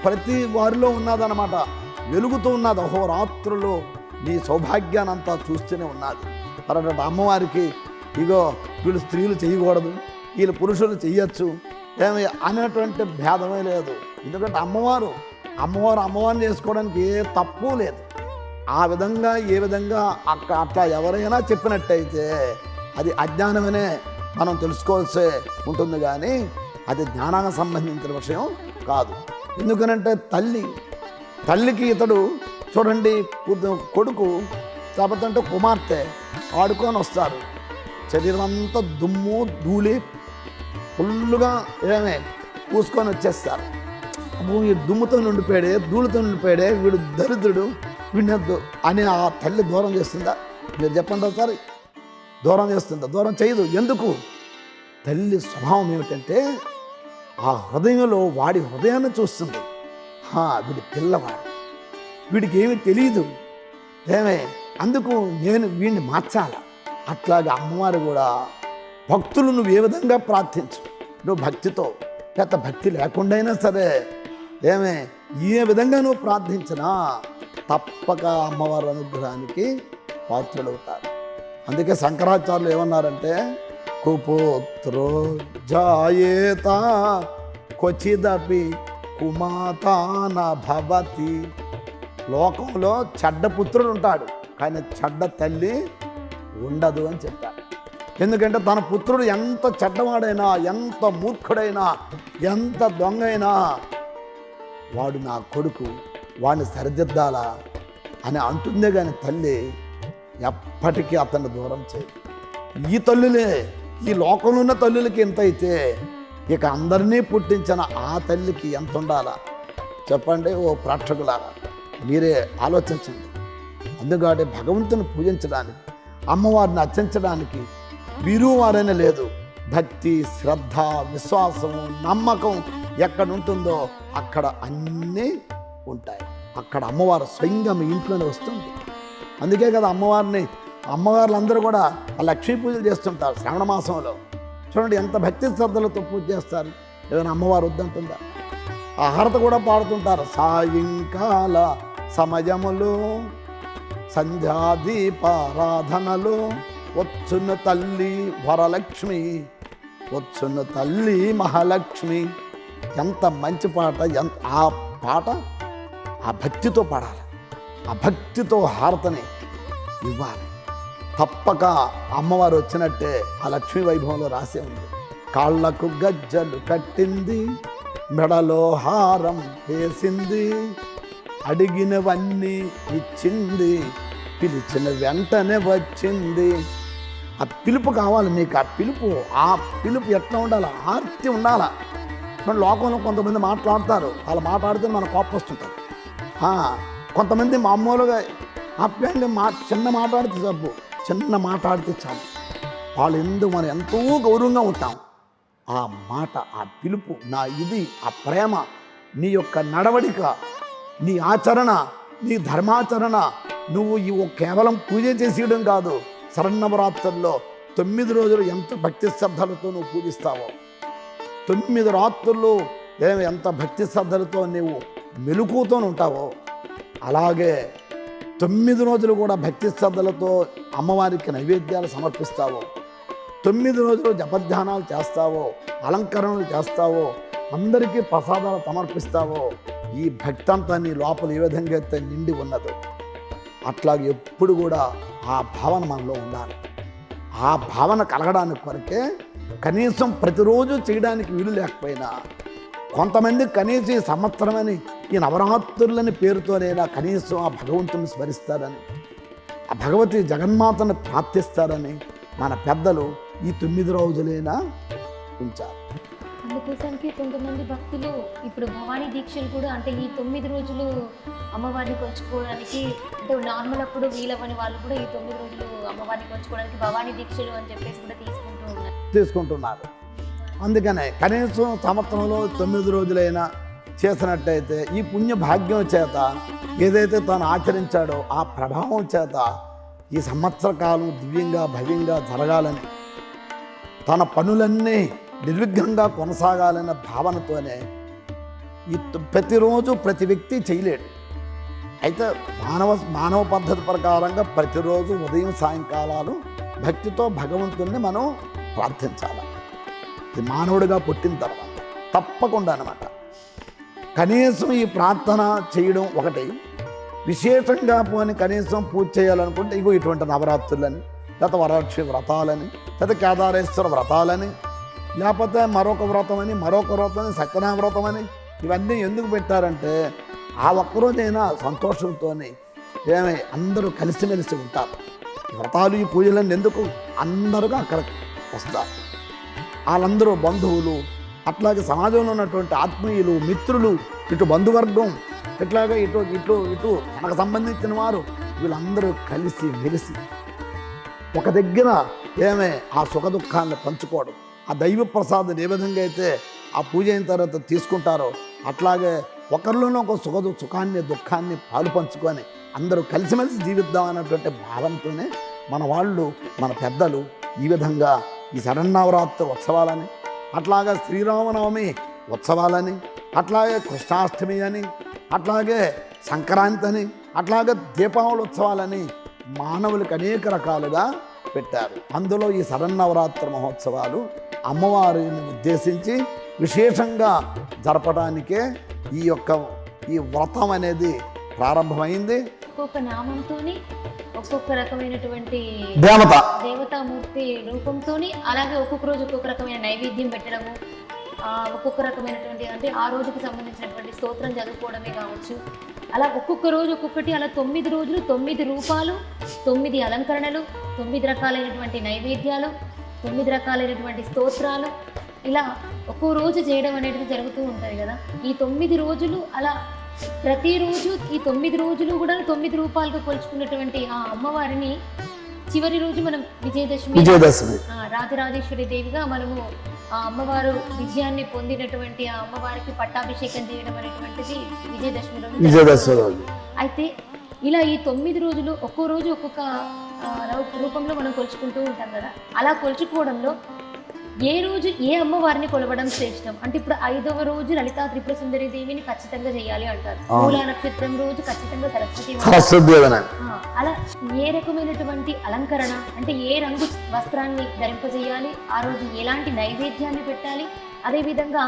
ప్రతి వారిలో ఉన్నదన్నమాట. వెలుగుతూ ఉన్నది. అహోరాత్రులు నీ సౌభాగ్యాన్ని అంతా చూస్తూనే ఉన్నది. తర్వాత అమ్మవారికి ఇగో వీళ్ళు స్త్రీలు చేయకూడదు, వీళ్ళు పురుషులు చెయ్యొచ్చు అనేటువంటి భేదమే లేదు. ఎందుకంటే అమ్మవారిని చేసుకోవడానికి ఏ తప్పు లేదు. ఆ విధంగా ఏ విధంగా అట్లా ఎవరైనా చెప్పినట్టయితే అది అజ్ఞానమనే మనం తెలుసుకోవాల్సి ఉంటుంది, కానీ అది జ్ఞానానికి సంబంధించిన విషయం కాదు. ఎందుకనంటే తల్లికి ఇతడు చూడండి, కొడుకు లేకపోతే కుమార్తె ఆడుకొని వస్తారు. శరీరం అంతా దుమ్ము ధూళి ఫుల్లుగా పూసుకొని వచ్చేస్తారు. అమ్మో ఈ దుమ్ముతో నిండిపోయాడే, ధూళితో నిండిపోయాడే, వీడు దరిద్రుడు, వీడినద్దు అని ఆ తల్లి దూరం చేస్తుందా? మీరు చెప్పండి ఒకసారి. దూరం చేస్తుందా? దూరం చేయదు. ఎందుకు? తల్లి స్వభావం ఏమిటంటే ఆ హృదయంలో వాడి హృదయాన్ని చూస్తుంది. వీడి పిల్లవాడు, వీడికి ఏమీ తెలియదు, అందుకు నేను వీడిని మార్చాల. అట్లాగే అమ్మవారు కూడా భక్తులు నువ్వు ఏ విధంగా ప్రార్థించు, నువ్వు భక్తితో లేకపోతే భక్తి లేకుండా అయినా సరే ఏ విధంగా నువ్వు ప్రార్థించినా తప్పక అమ్మవారి అనుగ్రహానికి పాత్రులవుతారు. అందుకే శంకరాచార్యులు ఏమన్నారంటే కుపుత్రో జాయేత క్వచిదపి కుమాతాన భవతి. లోకంలో చెడ్డ పుత్రుడు ఉంటాడు, కానీ చెడ్డ తల్లి ఉండదు అని చెప్పాడు. ఎందుకంటే తన పుత్రుడు ఎంత చెడ్డవాడైనా, ఎంత మూర్ఖుడైనా, ఎంత దొంగ అయినా వాడు నా కొడుకు, వాడిని సరిదిద్దాలా అని అంటుందే కానీ తల్లి ఎప్పటికీ అతన్ని దూరం చేయదు. ఈ తల్లులే, ఈ లోకంలో ఉన్న తల్లులకి ఎంత అయితే ఇక అందరినీ పుట్టించిన ఆ తల్లికి ఎంత ఉండాలా చెప్పండి ఓ ప్రేక్షకులారా, మీరే ఆలోచించండి. అందుకని భగవంతుని పూజించడానికి, అమ్మవారిని అర్చించడానికి వీరు వారైనా లేదు. భక్తి, శ్రద్ధ, విశ్వాసం, నమ్మకం ఎక్కడ ఉంటుందో అక్కడ అన్నీ ఉంటాయి. అక్కడ అమ్మవారు స్వయంగా మీ ఇంట్లోనే వస్తుంది. అందుకే కదా అమ్మవార్లందరూ కూడా ఆ లక్ష్మీ పూజలు చేస్తుంటారు. శ్రావణ మాసంలో చూడండి ఎంత భక్తి శ్రద్ధలతో పూజ చేస్తారు. ఏదైనా అమ్మవారు వద్దంటుందా? ఆ హారత కూడా పాడుతుంటారు. సాయంకాల సమయములు సంధ్యాదీపారాధనలు వచ్చును తల్లి వరలక్ష్మి, వచ్చును తల్లి మహాలక్ష్మి. ఎంత మంచి పాట! ఆ పాట ఆ భక్తితో పాడాలి, ఆ భక్తితో హారతని ఇవ్వాలి. తప్పక అమ్మవారు వచ్చినట్టే ఆ లక్ష్మీ వైభవంలో రాసే ఉంది. కాళ్ళకు గజ్జలు కట్టింది, మెడలో హారం వేసింది, అడిగినవన్నీ ఇచ్చింది, పిలిచిన వెంటనే వచ్చింది. ఆ పిలుపు కావాలి మీకు. ఆ పిలుపు ఎట్లా ఉండాలి? ఆర్తి ఉండాలి. మన లోకంలో కొంతమంది మాట్లాడతారు, వాళ్ళు మాట్లాడితే మన కోపం వస్తుంటుంది. కొంతమంది మామూలుగా ఆప్యాయంగా చిన్న మాట్లాడితే చాలు, చిన్న మాట్లాడితే చాలు, వాళ్ళు ఎందుకు మనం ఎంతో గౌరవంగా ఉంటాం. ఆ మాట, ఆ పిలుపు, నా ఇది, ఆ ప్రేమ, నీ యొక్క నడవడిక, నీ ఆచరణ, నీ ధర్మాచరణ, నువ్వు కేవలం పూజ చేసేయడం కాదు. శరన్నవరాత్రుల్లో 9 రోజులు ఎంత భక్తి శ్రద్ధలతో నువ్వు పూజిస్తావో, 9 రాత్రులు ఎంత భక్తి శ్రద్ధలతో నువ్వు మెలకువతో ఉంటావో, అలాగే 9 రోజులు కూడా భక్తి శ్రద్ధలతో అమ్మవారికి నైవేద్యాలు సమర్పిస్తావో, 9 రోజులు జపధ్యానాలు చేస్తావో, అలంకరణలు చేస్తావో, అందరికీ ప్రసాదాలు సమర్పిస్తావో, ఈ భక్తి అంతా నీ లోపల ఏ విధంగా అయితే నిండి ఉన్నదో అట్లాగే ఎప్పుడు కూడా ఆ భావన మనలో ఉండాలి. ఆ భావన కలగడానికి కొరకే కనీసం ప్రతిరోజు చేయడానికి వీలు లేకపోయినా కొంతమంది కనీసం ఈ సంవత్సరమని, ఈ నవరాత్రులని పేరుతోనైనా కనీసం ఆ భగవంతుని స్మరిస్తారని, ఆ భగవతి జగన్మాతను ప్రార్థిస్తారని మన పెద్దలు ఈ 9 రోజులైనా ఉంచారు. అందుకోసానికి కొంతమంది భక్తులు ఇప్పుడు భవానీ దీక్షలు కూడా, అంటే ఈ 9 రోజులు అమ్మవారిని కొలుచుకోవడానికి, అంటే నార్మల్ అప్పుడు వీలవని వాళ్ళు కూడా ఈ 9 రోజులు అమ్మవారిని కొలుచుకోవడానికి భవానీ దీక్షలు అని చెప్పేసి కూడా తీసుకుంటున్నారు. అందుకనే కనీసం సంవత్సరంలో 9 రోజులైనా చేసినట్టయితే ఈ పుణ్య భాగ్యం చేత ఏదైతే తాను ఆచరించాడో ఆ ప్రభావం చేత ఈ సంవత్సర కాలం దివ్యంగా భవ్యంగా జరగాలని, తన పనులన్నీ నిర్విఘ్నంగా కొనసాగాలన్న భావనతోనే ఈ ప్రతిరోజు ప్రతి వ్యక్తి చేయలేడు. అయితే మానవ పద్ధతి ప్రకారంగా ప్రతిరోజు ఉదయం సాయంకాలాలు భక్తితో భగవంతుణ్ణి మనం ప్రార్థించాలి. ఇది మానవుడిగా పుట్టిన తర్వాత తప్పకుండా అన్నమాట. కనీసం ఈ ప్రార్థన చేయడం ఒకటి. విశేషంగా పోని కనీసం పూజ చేయాలనుకుంటే ఇగో ఇటువంటి నవరాత్రులని, లేకపోతే వరలక్ష్మి వ్రతాలని, లేకపోతే కేదారేశ్వర వ్రతాలని, లేకపోతే మరొక వ్రతమని, సత్యనారాయణ వ్రతమని, ఇవన్నీ ఎందుకు పెట్టారంటే ఆ ఒక్కరోజైనా సంతోషంతో అందరూ కలిసిమెలిసి ఉంటారు. ఈ వ్రతాలు ఈ పూజలన్నీ ఎందుకు? అందరూ అక్కడ వస్తారు. వాళ్ళందరూ బంధువులు, అట్లాగే సమాజంలో ఉన్నటువంటి ఆత్మీయులు, మిత్రులు, ఇటు బంధువర్గం, ఇట్లాగే ఇటు మనకు సంబంధించిన వారు, వీళ్ళందరూ కలిసి మెలిసి ఒక దగ్గర ఆ సుఖ దుఃఖాన్ని పంచుకోవడం, ఆ దైవ ప్రసాదం ఏ విధంగా అయితే ఆ పూజ అయిన తర్వాత తీసుకుంటారో అట్లాగే ఒకరిలోనూ ఒక సుఖాన్ని దుఃఖాన్ని పాలు పంచుకొని అందరూ కలిసిమెలిసి జీవిద్దాం అన్నటువంటి భావంతోనే మన వాళ్ళు, మన పెద్దలు ఈ విధంగా ఈ శరన్నవరాత్రి ఉత్సవాలని, అట్లాగే శ్రీరామనవమి ఉత్సవాలని, అట్లాగే కృష్ణాష్టమి అని, అట్లాగే సంక్రాంతి అని, అట్లాగే దీపావళి ఉత్సవాలని మానవులకు అనేక రకాలుగా పెట్టారు. అందులో ఈ శరన్నవరాత్రి మహోత్సవాలు అమ్మవారిని ఉద్దేశించి విశేషంగా జరపడానికే ఈ వ్రతం అనేది ప్రారంభమైంది. ఒక్కొక్క నామంతోని, ఒక్కొక్క రకమైనటువంటి దేవతామూర్తి రూపంతోని, అలాగే ఒక్కొక్క రోజు ఒక్కొక్క రకమైన నైవేద్యం పెట్టడము, ఒక్కొక్క రకమైనటువంటి, అంటే ఆ రోజుకి సంబంధించినటువంటి స్తోత్రం చదువుకోవడమే కావచ్చు. అలా ఒక్కొక్క రోజు ఒక్కొక్కటి, అలా 9 రోజులు 9 రూపాలు, 9 అలంకరణలు, 9 రకాలైనటువంటి నైవేద్యాలు, 9 రకాలైనటువంటి స్తోత్రాలు, ఇలా ఒక్కో రోజు చేయడం అనేది జరుగుతూ ఉంటుంది కదా. ఈ 9 రోజులు అలా ప్రతిరోజు ఈ 9 రోజులు కూడా 9 రూపాయలుగా కొలుచుకున్నటువంటి ఆ అమ్మవారిని చివరి రోజు మనం విజయదశమి రాజరాజేశ్వరి దేవిగా మనము ఆ అమ్మవారు విజయాన్ని పొందినటువంటి ఆ అమ్మవారికి పట్టాభిషేకం చేయడం అనేటువంటిది విజయదశమి రోజు. అయితే ఇలా ఈ 9 రోజులు ఒక్కో రోజు ఒక్కొక్క రూపంలో మనం కొలుచుకుంటూ ఉంటాం కదా. అలా కొలుచుకోవడంలో ఏ రోజు ఏ అమ్మవారిని కొలవడం శ్రేష్టం అంటే, ఇప్పుడు 5వ రోజు లలితా త్రిపుర సుందరి దేవిని ఖచ్చితంగా చేయాలి అంటారు. మూలా నక్షత్రం రోజు ఖచ్చితంగా సరస్వతి. అలా ఏ రకమైనటువంటి అలంకరణ అంటే ఏ రంగు వస్త్రాన్ని ధరింపజేయాలి, ఆ రోజు ఎలాంటి నైవేద్యాన్ని పెట్టాలి, అదేవిధంగా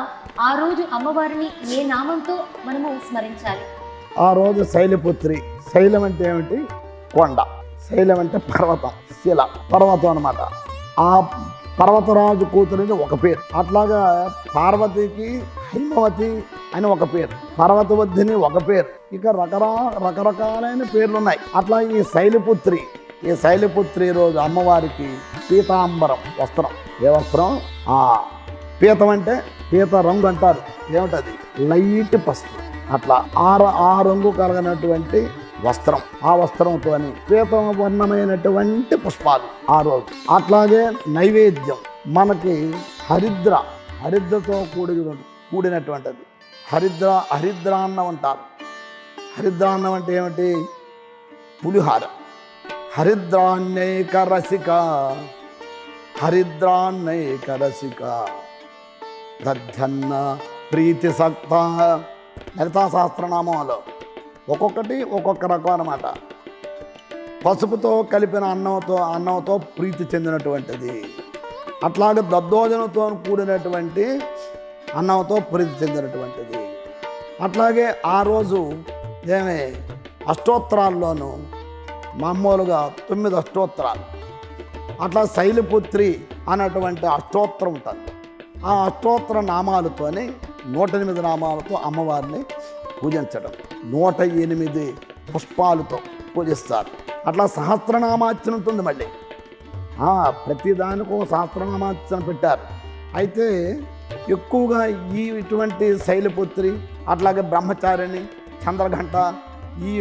ఆ రోజు అమ్మవారిని ఏ నామంతో మనము స్మరించాలి? ఆ రోజు శైలపుత్రి. శైలం అంటే ఏమిటి? కొండ. శైలం అంటే పర్వతం, శిల, పర్వతం అన్నమాట. ఆ పర్వతరాజు కూతురిని ఒక పేరు. అట్లాగా పార్వతికి హైమవతి అని ఒక పేరు, పర్వతవద్ధిని ఒక పేరు, ఇక రకరకాలైన పేర్లు ఉన్నాయి. అట్లా ఈ శైలపుత్రి రోజు అమ్మవారికి పీతాంబరం వస్త్రం. ఏ వస్త్రం? పీతం అంటే పీత రంగు అంటారు. ఏమిటది? లైట్ పసుపు. అట్లా ఆ రంగు కలిగినటువంటి వస్త్రం, ఆ వస్త్రంతో పీతం వర్ణమైనటువంటి పుష్పాలు ఆ రోజు. అట్లాగే నైవేద్యం మనకి హరిద్రతో కూడినటువంటిది. హరిద్రాన్నం అంటారు. హరిద్రాన్నం అంటే ఏమిటి? పులిహార. హరిద్రాన్నైక రసిక దధ్యన్న ప్రీతి సక్త. లలితా సహస్రనామంలో ఒక్కొక్కటి ఒక్కొక్క రకం అన్నమాట. పసుపుతో కలిపిన అన్నంతో ప్రీతి చెందినటువంటిది. అట్లాగే దద్దోజనంతో కూడినటువంటి అన్నంతో ప్రీతి చెందినటువంటిది. అట్లాగే ఆ రోజు అష్టోత్తరాల్లోనూ మామూలుగా 9 అష్టోత్తరాలు. అట్లా శైలపుత్రి అన్నటువంటి అష్టోత్తరం ఉంటుంది. ఆ అష్టోత్తర నామాలతోని 108 నామాలతో అమ్మవారిని పూజించడం, 108 పుష్పాలతో పూజిస్తారు. అట్లా సహస్రనామార్చన ఉంటుంది. మళ్ళీ ప్రతిదానికి ఒక సహస్రనామార్చన పెట్టారు. అయితే ఎక్కువగా ఇటువంటి శైలపుత్రి, అట్లాగే బ్రహ్మచారిణి, చంద్రఘంట ఈ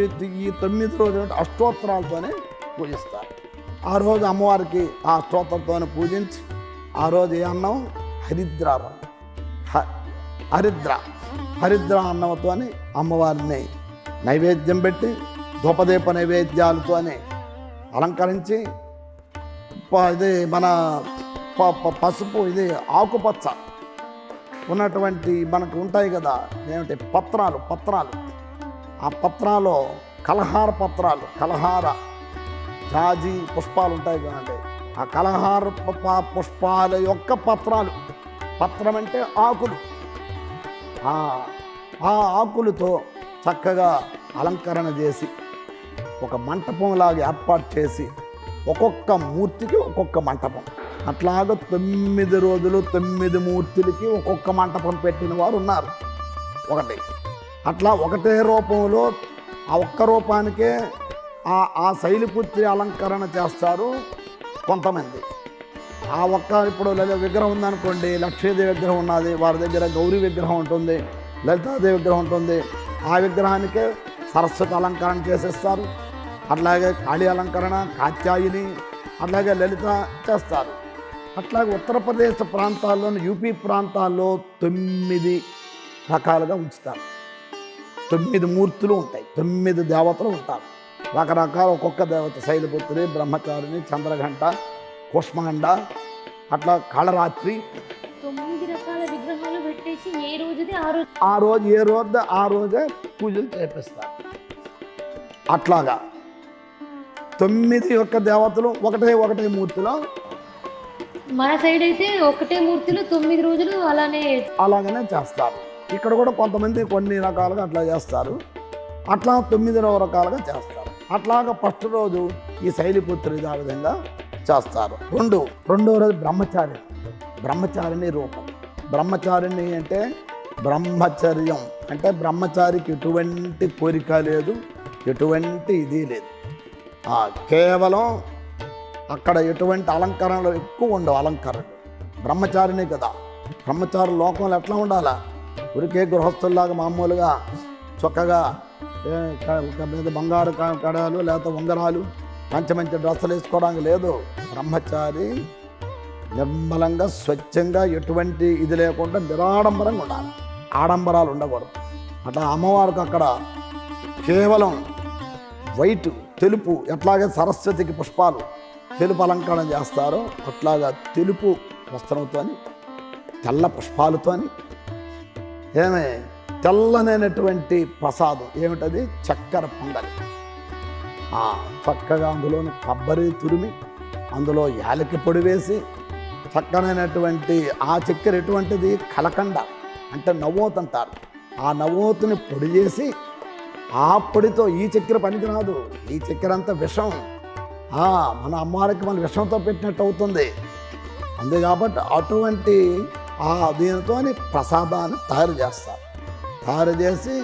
9 రోజులు అష్టోత్తరాలతోనే పూజిస్తారు. ఆ రోజు అమ్మవారికి ఆ అష్టోత్తరంతో పూజించి ఆ రోజు ఏ అన్నం? హరిద్ర అన్నంతో అమ్మవారిని నైవేద్యం పెట్టి ధూపదీప నైవేద్యాలతోనే అలంకరించి ఇది మన పసుపు, ఇది ఆకుపచ్చ ఉన్నటువంటి మనకు ఉంటాయి కదా, ఏమిటి పత్రాలు. ఆ పత్రాలు కలహార జాజి పుష్పాలు ఉంటాయి కదండి. ఆ కలహార పుష్పాల యొక్క పత్రం అంటే ఆకులు. ఆ ఆకులతో చక్కగా అలంకరణ చేసి ఒక మంటపంలాగా ఏర్పాటు చేసి ఒక్కొక్క మూర్తికి ఒక్కొక్క మంటపం. అట్లాగా 9 రోజులు 9 మూర్తులకి ఒక్కొక్క మంటపం పెట్టిన వారు ఉన్నారు. అట్లా ఒకటే రూపంలో ఆ ఒక్క రూపానికే ఆ శైలపుత్రి అలంకరణ చేస్తారు కొంతమంది. ఆ ఒక్క ఇప్పుడు విగ్రహం ఉందనుకోండి, లక్ష్మీదేవి విగ్రహం ఉన్నది, వారి దగ్గర గౌరీ విగ్రహం ఉంటుంది, లలితాదేవి విగ్రహం ఉంటుంది. ఆ విగ్రహానికే సరస్వతి అలంకరణ చేసేస్తారు. అట్లాగే కాళీ అలంకరణ, కాత్యాయిని, అట్లాగే లలిత చేస్తారు. అట్లాగే ఉత్తరప్రదేశ్ ప్రాంతాల్లోని యూపీ ప్రాంతాల్లో 9 రకాలుగా ఉంచుతారు. 9 మూర్తులు ఉంటాయి, 9 దేవతలు ఉంటారు. రకరకాల ఒక్కొక్క దేవత, శైలపుత్రి, బ్రహ్మచారిణి, చంద్రఘంట, కుష్మాండ, అట్లా కాళరాత్రి. 9 రకాల విగ్రహాలు పెట్టేసి ఆ రోజే పూజలు చేపిస్తారు. అట్లాగా 9 యొక్క దేవతలు ఒకటే మూర్తిలో. మన సైడ్ అయితే ఒకటే మూర్తిలో 9 రోజులు అలాగనే చేస్తారు. ఇక్కడ కూడా కొంతమంది కొన్ని రకాలుగా అట్లా చేస్తారు. అట్లా 9 రకాలుగా చేస్తారు. అట్లాగా ఫస్ట్ రోజు ఈ శైలపుత్రి ఆ విధంగా చేస్తారు. రెండో రోజు బ్రహ్మచారిణి రూపం. బ్రహ్మచారిణి అంటే బ్రహ్మచర్యం అంటే బ్రహ్మచారికి ఎటువంటి కోరిక లేదు, ఎటువంటి ఇది లేదు. కేవలం అక్కడ ఎటువంటి అలంకరణలు ఎక్కువ ఉండవు. అలంకరణలు బ్రహ్మచారిని కదా. బ్రహ్మచారి లోకంలో ఎట్లా ఉండాలా? ఉరికే గృహస్థుల్లాగా మామూలుగా చక్కగా మీద బంగారు కడాలు లేకపోతే ఉంగరాలు, మంచి డ్రెస్సులు వేసుకోవడానికి లేదు. బ్రహ్మచారి నిర్మలంగా, స్వచ్ఛంగా, ఎటువంటి ఇది లేకుండా నిరాడంబరంగా ఉండాలి. ఆడంబరాలు ఉండకూడదు. అట్లా అమ్మవారికి అక్కడ కేవలం వైట్, తెలుపు, ఎట్లాగే సరస్వతికి పుష్పాలు తెలుపు అలంకరణ చేస్తారో అట్లాగా తెలుపు వస్త్రంతో, తెల్ల పుష్పాలతో, తెల్లనైనటువంటి ప్రసాదం ఏమిటది? చక్కెర పొంగలి. చక్కగా అందులోని కొబ్బరి తురిమి, అందులో యాలకి పొడి వేసి, చక్కనైనటువంటి ఆ చక్కెర ఎటువంటిది? కలకండ అంటే నవ్వోతు అంటారు. ఆ నవ్వోతుని పొడి చేసి, ఆ పొడితో ఈ చక్కెర పనికిరాదు. ఈ చక్కెర అంతా విషం. మన అమ్మవారికి మన విషంతో పెట్టినట్టు అవుతుంది. అంతే కాబట్టి అటువంటి దీనితో ప్రసాదాన్ని తయారు చేస్తారు. తయారు చేసి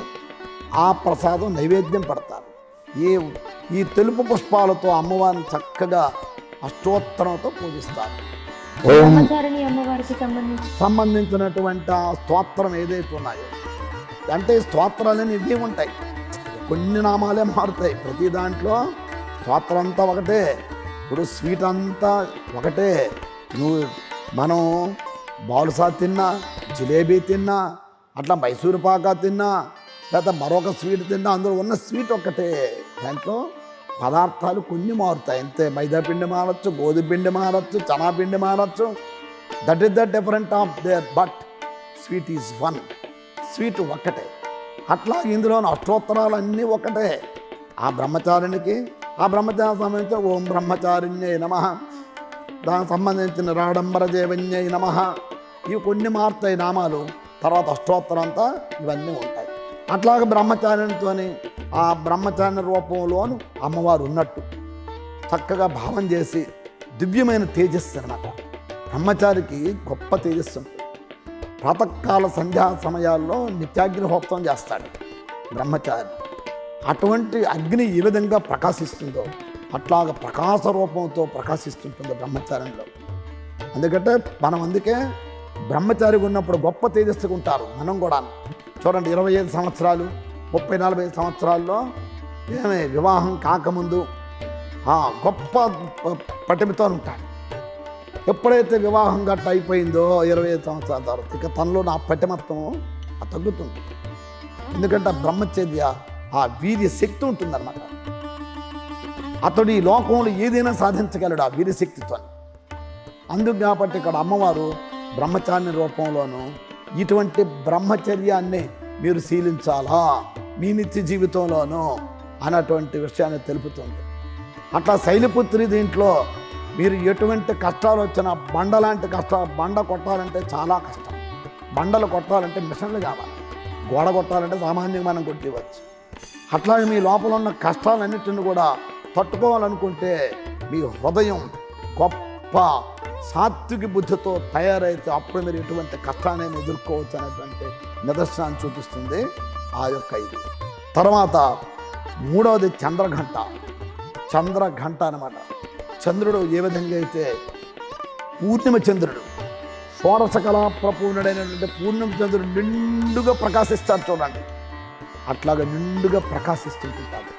ఆ ప్రసాదం నైవేద్యం పెడతారు. ఈ తెలుపు పుష్పాలతో అమ్మవారిని చక్కగా అష్టోత్తరంతో పూజిస్తారు. బ్రహ్మచారిణి అమ్మవారికి సంబంధించినటువంటి ఆ స్తోత్రం ఏదైతే ఉన్నాయో, అంటే స్తోత్రాలని ఇవి ఉంటాయి, కొన్ని నామాలే మారుతాయి. ప్రతి దాంట్లో స్తోత్రం అంతా ఒకటే. ఇప్పుడు స్వీట్ అంతా ఒకటే. మనం బాలుసా తిన్నా, జిలేబీ తిన్నా, అట్లా మైసూరు పాక తిన్నా, లేకపోతే మరొక స్వీట్ తిన్నా, అందులో ఉన్న స్వీట్ ఒక్కటే. దాంట్లో పదార్థాలు కొన్ని మారుతాయి అంతే. మైదా పిండి మారచ్చు, గోధుమ పిండి మారచ్చు, చనా పిండి మారచ్చు. That is the different of there, but sweet is one. Sweet ఒక్కటే. అట్లా ఇందులోని అష్టోత్తరాలు అన్నీ ఒకటే. ఆ బ్రహ్మచారిణికి, ఆ బ్రహ్మచారి సంబంధించిన ఓం బ్రహ్మచారిణ్యై నమః, దానికి సంబంధించిన రాడంబర దేవన్యై నమః, ఇవి కొన్ని మారుతాయి నామాలు. తర్వాత అష్టోత్తరం అంతా ఇవన్నీ ఉంటాయి. అట్లాగే బ్రహ్మచారిణితోని ఆ బ్రహ్మచారిణి రూపంలోను అమ్మవారు ఉన్నట్టు చక్కగా భావం చేసి దివ్యమైన తేజస్సు అన్నమాట. బ్రహ్మచారికి గొప్ప తేజస్సు ఉంటుంది. ప్రాతకాల సంధ్యా సమయాల్లో నిత్యాగ్నిహోత్రం చేస్తాడు బ్రహ్మచారి. అటువంటి అగ్ని ఏ విధంగా ప్రకాశిస్తుందో అట్లాగ ప్రకాశ రూపంతో ప్రకాశిస్తుంటుందో బ్రహ్మచారంలో. ఎందుకంటే మనం అందుకే బ్రహ్మచారిగా ఉన్నప్పుడు గొప్ప తేజస్సుగా ఉంటారు. మనం కూడా చూడండి, 25 సంవత్సరాలు 30-40 సంవత్సరాల్లో వివాహం కాకముందు గొప్ప పటిమతో ఉంటాడు. ఎప్పుడైతే వివాహం గట్ట అయిపోయిందో 25 సంవత్సరాల తర్వాత ఇక తనలో నా పటిమత్వం తగ్గుతుంది. ఎందుకంటే బ్రహ్మచర్య ఆ వీర్య శక్తి ఉంటుందన్నమాట. అతడు ఈ లోకంలో ఏదైనా సాధించగలడు ఆ వీర్యశక్తితో. అందుకు కాబట్టి ఇక్కడ అమ్మవారు బ్రహ్మచారిణి రూపంలోనూ ఇటువంటి బ్రహ్మచర్యాన్ని మీరు శీలించాలా మీ నిత్య జీవితంలోనూ అన్నటువంటి విషయాన్ని తెలుపుతుంది. అట్లా శైలపుత్రి దీంట్లో మీరు ఎటువంటి కష్టాలు వచ్చినా, బండ లాంటి కష్టాలు, బండ కొట్టాలంటే చాలా కష్టం. బండలు కొట్టాలంటే మిషన్లు కావాలి, గోడ కొట్టాలంటే సామాన్యంగా మనం కొట్టివచ్చు. అట్లాగే మీ లోపల ఉన్న కష్టాలన్నిటిని కూడా తట్టుకోవాలనుకుంటే మీ హృదయం గొప్ప సాత్విక బుద్ధితో తయారైతే అప్పుడు మీరు ఎటువంటి కష్టాన్ని ఎదుర్కోవచ్చు అనేటువంటి నిదర్శనాన్ని చూపిస్తుంది ఆ యొక్క ఇది. తర్వాత మూడవది చంద్రఘంట. చంద్రఘంట అన్నమాట. చంద్రుడు ఏ విధంగా అయితే పూర్ణిమ చంద్రుడు, షోడశ కళా ప్రపూర్ణుడైనటువంటి పూర్ణిమ చంద్రుడు నిండుగా ప్రకాశిస్తాడు చూడండి. అట్లాగా నిండుగా ప్రకాశిస్తుంటాడు.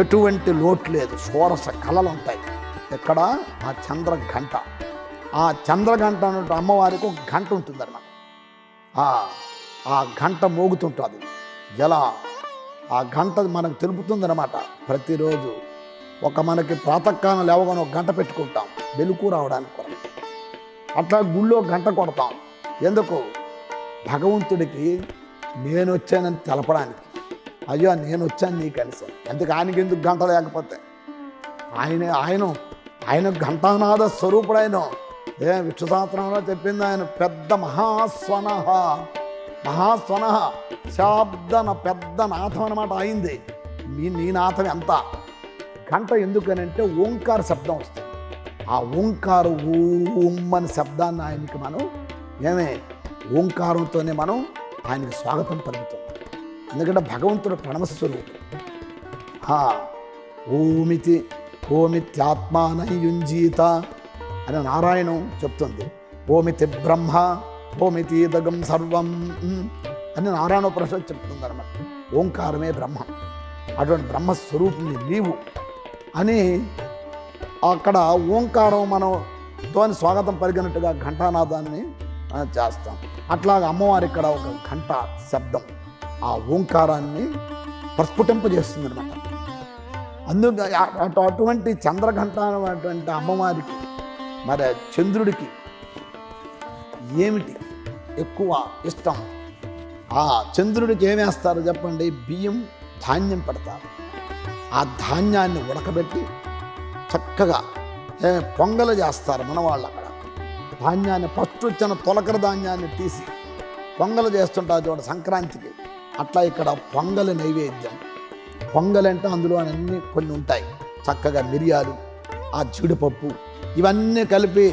ఎటువంటి లోటు లేదు, షోడశ కళలు ఉంటాయి. ఎక్కడ ఆ చంద్రఘంట. ఆ చంద్రఘంట అన్నట్టు అమ్మవారికి ఒక గంట ఉంటుందన్నమాట. ఆ గంట మోగుతుంటుంది. ఎలా ఆ గంట మనకు తెలుపుతుందన్నమాట. ప్రతిరోజు మనకి ప్రాతకాలం లేవగానే ఒక గంట పెట్టుకుంటాం వెలుగు రావడానికి కూడా. అట్లా గుళ్ళో గంట కొడతాం. ఎందుకు? భగవంతుడికి నేను వచ్చానని తెలపడానికి. అయ్యో నేను వచ్చాను నీకు కలిసి. అందుకు ఆయనకి ఎందుకు గంట లేకపోతే? ఆయన ఘంటానాద స్వరూపుడైన విష్ణు సహస్రంలో చెప్పింది. ఆయన పెద్ద మహాస్వన శాబ్దన పెద్ద నాథం అన్నమాట అయింది. నీ నాథం ఎంత? గంట ఎందుకనంటే ఓంకార శబ్దం వస్తుంది. ఆ ఓంకార ఓం శబ్దాన్ని ఆయనకి మనం ఓంకారంతోనే మనం ఆయనకి స్వాగతం పలుకుతాం. ఎందుకంటే భగవంతుడు ప్రణవస్వరూపుడు. ఓమిత్యాత్మానయుంజీత అని నారాయణం చెప్తుంది. ఓమితి బ్రహ్మ ఓమితి దగం సర్వం అని నారాయణోపనిషత్తు చెప్తుంది అన్నమాట. ఓంకారమే బ్రహ్మ. అటువంటి బ్రహ్మస్వరూపుని నీవు అని అక్కడ ఓంకారం మనతోని స్వాగతం పలికినట్టుగా ఘంటానాదాన్ని చేస్తాం. అట్లాగా అమ్మవారి ఇక్కడ ఒక ఘంట శబ్దం ఆ ఓంకారాన్ని ప్రస్ఫుటింపజేస్తుంది అనమాట. అటువంటి చంద్రఘంట అనేటువంటి అమ్మవారికి మరి చంద్రుడికి ఏమిటి ఎక్కువ ఇష్టం? ఆ చంద్రుడికి ఏమేస్తారు చెప్పండి? బియ్యం ధాన్యం పెడతారు. ఆ ధాన్యాన్ని ఉడకబెట్టి చక్కగా పొంగలు చేస్తారు మన వాళ్ళు. అక్కడ ధాన్యాన్ని ఫస్ట్ వచ్చిన తొలకర ధాన్యాన్ని తీసి పొంగలు చేస్తుంటారు చూడ సంక్రాంతికి. అట్లా ఇక్కడ పొంగలి నైవేద్యం. పొంగల్ అంటే అందులో అన్నీ కొన్ని ఉంటాయి. చక్కగా మిరియాలు, ఆ జీడిపప్పు, ఇవన్నీ కలిపి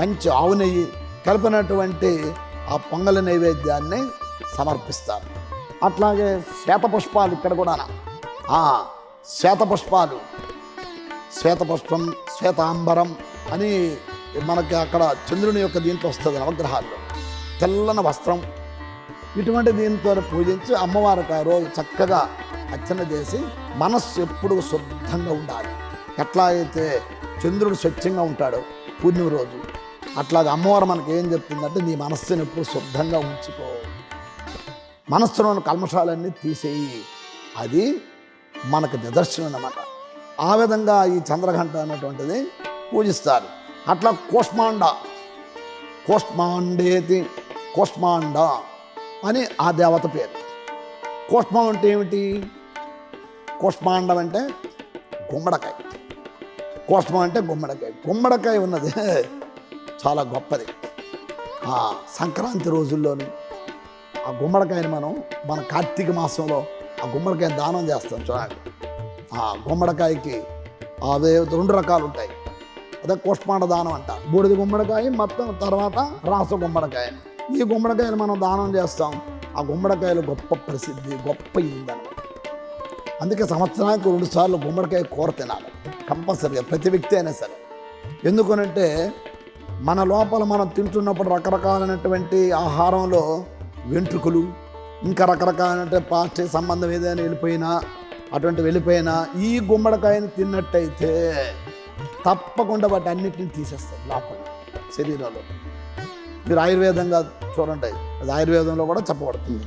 మంచి ఆవు నెయ్యి కలిపినటువంటి ఆ పొంగలి నైవేద్యాన్ని సమర్పిస్తారు. అట్లాగే శ్వేతపుష్పాలు ఇక్కడ కూడా శ్వేతపుష్పాలు, శ్వేతపుష్పం, శ్వేతాంబరం అని మనకి అక్కడ చంద్రుని యొక్క దీంట్లో వస్తుంది నవగ్రహాల్లో. తెల్లని వస్త్రం ఇటువంటి దీంతో పూజించి అమ్మవారికి ఆ రోజు చక్కగా అర్చన చేసి మనస్సు ఎప్పుడు శుద్ధంగా ఉండాలి. ఎట్లా అయితే చంద్రుడు స్వచ్ఛంగా ఉంటాడు పూర్ణిమ రోజు, అట్లాగే అమ్మవారు మనకి ఏం చెప్తుందంటే నీ మనస్సుని ఎప్పుడు శుద్ధంగా ఉంచుకో, మనస్సులోని కల్మషాలన్నీ తీసేయి. అది మనకు నిదర్శనం అన్నమాట. ఆ విధంగా ఈ చంద్రఘంట అనేటువంటిది పూజిస్తారు. అట్లా కోష్మాండేతి, కోష్మాండ అని ఆ దేవత పేరు. కోష్మం అంటే ఏమిటి? కోష్మాండం అంటే గుమ్మడికాయ, కోష్మం అంటే గుమ్మడికాయ. గుమ్మడికాయ ఉన్నది చాలా గొప్పది. సంక్రాంతి రోజుల్లోని ఆ గుమ్మడికాయని మన కార్తీక మాసంలో ఆ గుమ్మడికాయని దానం చేస్తాం. చూడండి, ఆ గుమ్మడికాయకి అదే 2 రకాలు ఉంటాయి. అదే కోష్మాండ దానం అంట. బూడిద గుమ్మడికాయ మొత్తం, తర్వాత రాస గుమ్మడికాయ. ఈ గుమ్మడికాయలు మనం దానం చేస్తాం. ఆ గుమ్మడికాయలు గొప్ప ప్రసిద్ధి, గొప్ప ఇందనమాట. అందుకే సంవత్సరానికి 2 సార్లు గుమ్మడికాయ కూర తినాలి కంపల్సరీగా, ప్రతి వ్యక్తి అయినా సరే. ఎందుకనంటే మన లోపల మనం తింటున్నప్పుడు రకరకాలైనటువంటి ఆహారంలో వెంట్రుకలు, ఇంకా రకరకాలైన పాస్టిక్ సంబంధం ఏదైనా వెళ్ళిపోయినా ఈ గుమ్మడికాయని తిన్నట్టయితే తప్పకుండా వాటి అన్నిటిని తీసేస్తారు లోపల శరీరంలో. మీరు ఆయుర్వేదంగా చూడండి, అది ఆయుర్వేదంలో కూడా చెప్పబడుతుంది.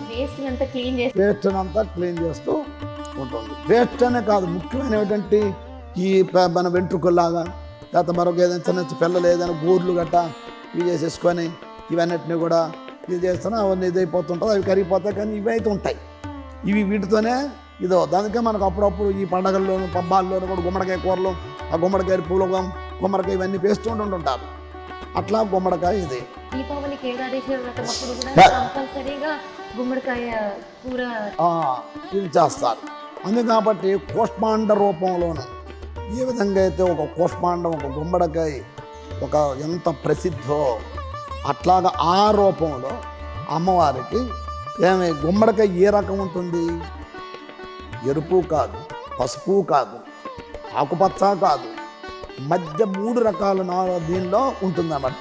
వేస్ట్ అంతా క్లీన్ చేస్తూ ఉంటుంది. వేస్ట్ అనే కాదు, ముఖ్యమైన ఏంటంటే ఈ మన వెంట్రుకల్లాగా లేకపోతే మరొక ఏదైనా చిన్న పిల్లలు ఏదైనా గూర్లు గట్ట ఇవి చేసేసుకొని ఇవన్నిటిని కూడా ఇది చేస్తున్నా అవన్నీ ఇదైపోతుంటుంది, అవి కరిగిపోతాయి. కానీ ఇవి అయితే ఉంటాయి, ఇవి వీటితోనే దానికే మనకు అప్పుడప్పుడు ఈ పండగల్లోనూ పబ్బాల్లోనూ కూడా గుమ్మడికాయ కూరలు, ఆ గుమ్మడికాయ పూలగం, గుమ్మడికాయ ఇవన్నీ వేస్తూ ఉంటుంటారు. అట్లా గుమ్మడికాయ ఇది దీపావళికి ఏకాదశి వ్రతం అప్పుడు కూడా కంపల్సరీగా గుమ్మడికాయ కూర ఇది చేస్తారు. అందుకే కాబట్టి కోష్మాండ రూపంలోనూ ఏ విధంగా అయితే ఒక కోష్మాండం, ఒక గుమ్మడికాయ ఎంత ప్రసిద్ధో అట్లాగా ఆ రూపంలో అమ్మవారికి గుమ్మడికాయ ఏ రకం ఉంటుంది? ఎరుపు కాదు, పసుపు కాదు, ఆకుపచ్చ కాదు, మధ్య 3 రకాల దీనిలో ఉంటుందన్నమాట.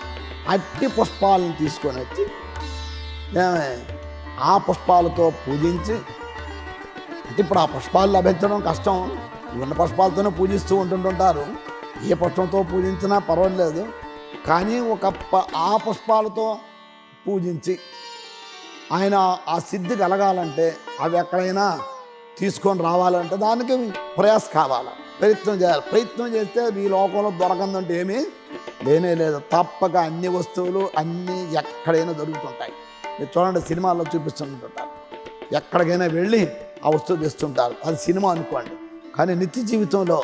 అట్టి పుష్పాలను తీసుకొని వచ్చి ఆ పుష్పాలతో పూజించి, అంటే ఇప్పుడు ఆ పుష్పాలు లభించడం కష్టం, ఉన్న పుష్పాలతోనే పూజిస్తూ ఉంటుంటారు. ఏ పుష్పంతో పూజించినా పర్వాలేదు, కానీ ఆ పుష్పాలతో పూజించి ఆయన ఆ సిద్ధి కలగాలంటే అవి ఎక్కడైనా తీసుకొని రావాలంటే దానికి ప్రయాస కావాలి, ప్రయత్నం చేయాలి. ప్రయత్నం చేస్తే ఈ లోకంలో దొరకందంటే ఏమీ లేనే లేదు. తప్పక అన్ని వస్తువులు అన్నీ ఎక్కడైనా దొరుకుతుంటాయి. మీరు చూడండి, సినిమాల్లో చూపిస్తుంటుంటారు, ఎక్కడికైనా వెళ్ళి ఆ వస్తువు తెస్తుంటారు. అది సినిమా అనుకోండి. కానీ నిత్య జీవితంలో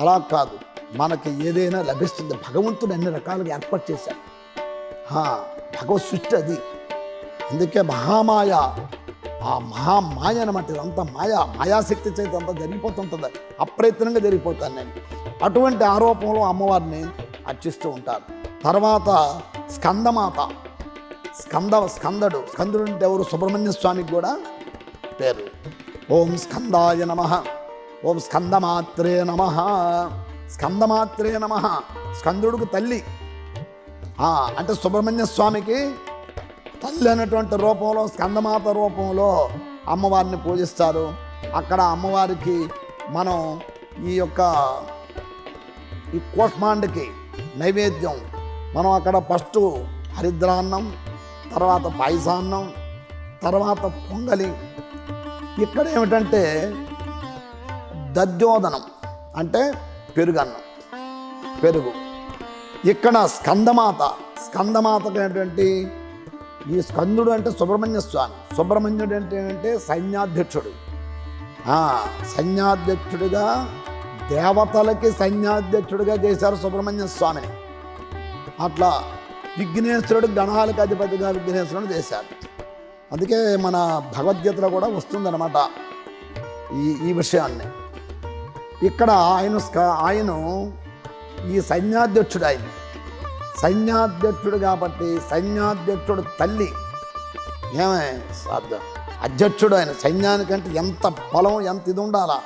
అలా కాదు, మనకి ఏదైనా లభిస్తుంది. భగవంతుడు అన్ని రకాలుగా ఏర్పాటు చేశాడు. భగవత్ సృష్టి అది. అందుకే మహామాయ, ఆ మహామాయ అనమాట. ఇదంతా మాయాశక్తి చేత అంతా జరిగిపోతుంటుంది, అప్రయత్నంగా జరిగిపోతాను నేను. అటువంటి ఆరోపణలో అమ్మవారిని అర్చిస్తూ ఉంటారు. తర్వాత స్కందమాత, స్కందుడు అంటే ఎవరు? సుబ్రహ్మణ్య స్వామికి కూడా పేరు. ఓం స్కందాయ నమః, ఓం స్కందమాత్రే నమః, స్కందమాత్రే నమః. స్కందుడికి తల్లి, అంటే సుబ్రహ్మణ్య స్వామికి తల్లి అనేటువంటి రూపంలో, స్కందమాత రూపంలో అమ్మవారిని పూజిస్తారు. అక్కడ అమ్మవారికి మనం ఈ కోష్మాండకి నైవేద్యం మనం అక్కడ ఫస్ట్ హరిద్రాన్నం, తర్వాత పాయసాన్నం, తర్వాత పొంగలి. ఇక్కడ ఏమిటంటే దద్యోదనం అంటే పెరుగు. ఇక్కడ స్కందమాతకు ఏంటంటే ఈ స్కందుడు అంటే సుబ్రహ్మణ్య స్వామి. సుబ్రహ్మణ్యుడు అంటే సైన్యాధ్యక్షుడు. సైన్యాధ్యక్షుడిగా, దేవతలకి సైన్యాధ్యక్షుడిగా చేశారు సుబ్రహ్మణ్య స్వామిని. అట్లా విఘ్నేశ్వరుడు గణాలకు అధిపతిగా విఘ్నేశ్వరుడు చేశారు. అందుకే మన భగవద్గీతలో కూడా వస్తుందన్నమాట ఈ విషయాన్ని. ఇక్కడ ఆయన ఈ సైన్యాధ్యక్షుడు, ఆయన సైన్యాధ్యక్షుడు కాబట్టి సైన్యాధ్యక్షుడు తల్లి అధ్యక్షుడు ఆయన. సైన్యానికంటే ఎంత బలం, ఎంత ఇది ఉండాలా.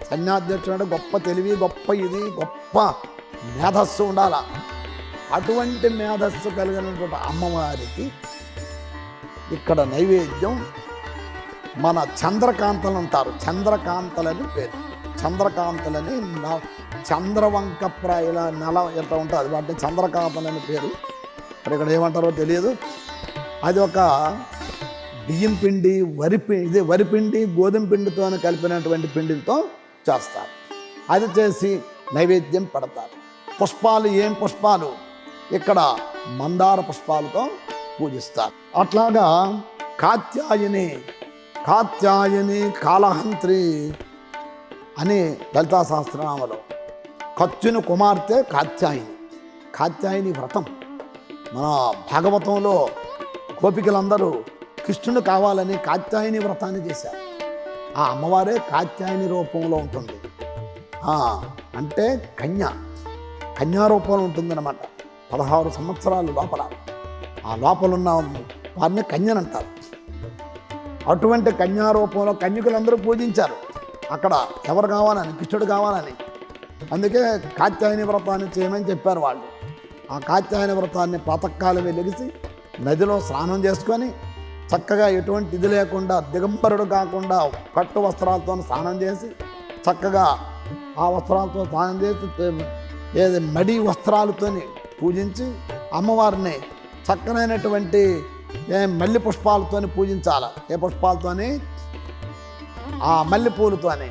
సైన్యాధ్యక్షుడు అంటే గొప్ప తెలివి, గొప్ప ఇది, గొప్ప మేధస్సు ఉండాలా. అటువంటి మేధస్సు కలిగినటువంటి అమ్మవారికి ఇక్కడ నైవేద్యం మన చంద్రకాంతలు అంటారు. చంద్రకాంతలని పేరు. చంద్రకాంతలని చంద్రవంక ప్రాయుల నెల ఎట్లా ఉంటుంది వాటిని చంద్రకాంతలని పేరు. మరి ఇక్కడ ఏమంటారో తెలియదు. అది ఒక బియ్యం పిండి, వరిపిండి గోధుమ పిండితో కలిపినటువంటి పిండితో చేస్తారు. అది చేసి నైవేద్యం పెడతారు. పుష్పాలు ఏం పుష్పాలు? ఇక్కడ మందార పుష్పాలతో పూజిస్తారు. అట్లాగా కాత్యాయని కాళహంత్రి అని లలితా సహస్రనామలో కచ్చుని కుమార్తె కాత్యాయని వ్రతం. మన భాగవతంలో గోపికలందరూ కృష్ణుడు కావాలని కాత్యాయని వ్రతాన్ని చేశారు. ఆ అమ్మవారే కాత్యాయని రూపంలో ఉంటుంది. అంటే కన్యా రూపంలో ఉంటుందన్నమాట. 16 సంవత్సరాలు లోపల ఆ లోపల ఉన్న వారిని కన్యనంటారు. అటువంటి కన్యా రూపంలో కన్యకులందరూ పూజించారు. అక్కడ ఎవరు కావాలని? కృష్ణుడు కావాలని. అందుకే కాత్యాయని వ్రతాన్ని చేయమని చెప్పారు వాళ్ళు. ఆ కాత్యాయని వ్రతాన్ని ప్రాతకాలం వెలిగిసి నదిలో స్నానం చేసుకొని చక్కగా ఎటువంటి ఇది లేకుండా దిగంబరుడు కాకుండా కట్టు వస్త్రాలతో స్నానం చేసి చక్కగా ఆ వస్త్రాలతో స్నానం చేసి మడి వస్త్రాలతో పూజించి అమ్మవారిని చక్కనైనటువంటి మల్లె పుష్పాలతో పూజించాలి. ఏ పుష్పాలతోని? ఆ మల్లెపూలతోని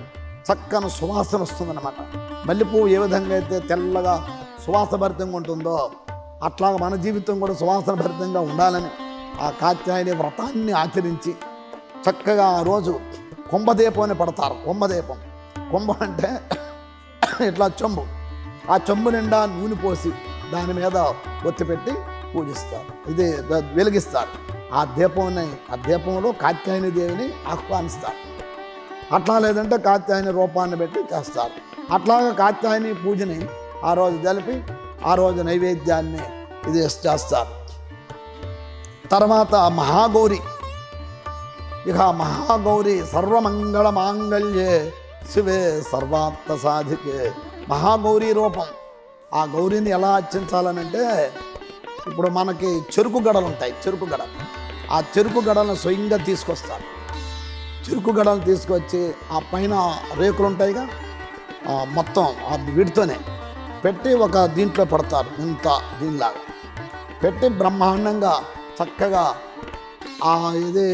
చక్కని సువాసన వస్తుందన్నమాట. మల్లెపువ్వు ఏ విధంగా అయితే తెల్లగా సువాసభరితంగా ఉంటుందో అట్లాగా మన జీవితం కూడా సువాసన భరితంగా ఉండాలని ఆ కాత్యాయని వ్రతాన్ని ఆచరించి చక్కగా ఆ రోజు కుంభదీపం అని పడతారు. కుంభ అంటే ఇట్లా చెంబు. ఆ చెంబు నిండా నూనె పోసి దాని మీద ఒత్తి పెట్టి పూజిస్తారు. ఇది వెలిగిస్తారు. ఆ దీపంలో కాత్యాయని దేవిని ఆహ్వానిస్తారు. అట్లా లేదంటే కాత్యాయని రూపాన్ని పెట్టి చేస్తారు. అట్లాగా కాత్యాయని పూజని ఆ రోజు జరిపి ఆ రోజు నైవేద్యాన్ని ఇది చేస్తారు. తర్వాత మహాగౌరి. ఇక మహాగౌరి సర్వమంగళ మాంగళ్యే శివే సర్వార్థ సాధికే. మహాగౌరీ రూపం. ఆ గౌరీని ఎలా అర్చించాలనంటే ఇప్పుడు మనకి చెరుకు గడలు ఉంటాయి. ఆ చెరుకు గడలను స్వయంగా తీసుకొస్తారు. చెరుకు గడలు తీసుకొచ్చి ఆ పైన రేకులు ఉంటాయిగా మొత్తం వీటితోనే పెట్టి ఒక దీంట్లో పెడతారు. ఇంత దీనిలాగా పెట్టి బ్రహ్మాండంగా చక్కగా ఇది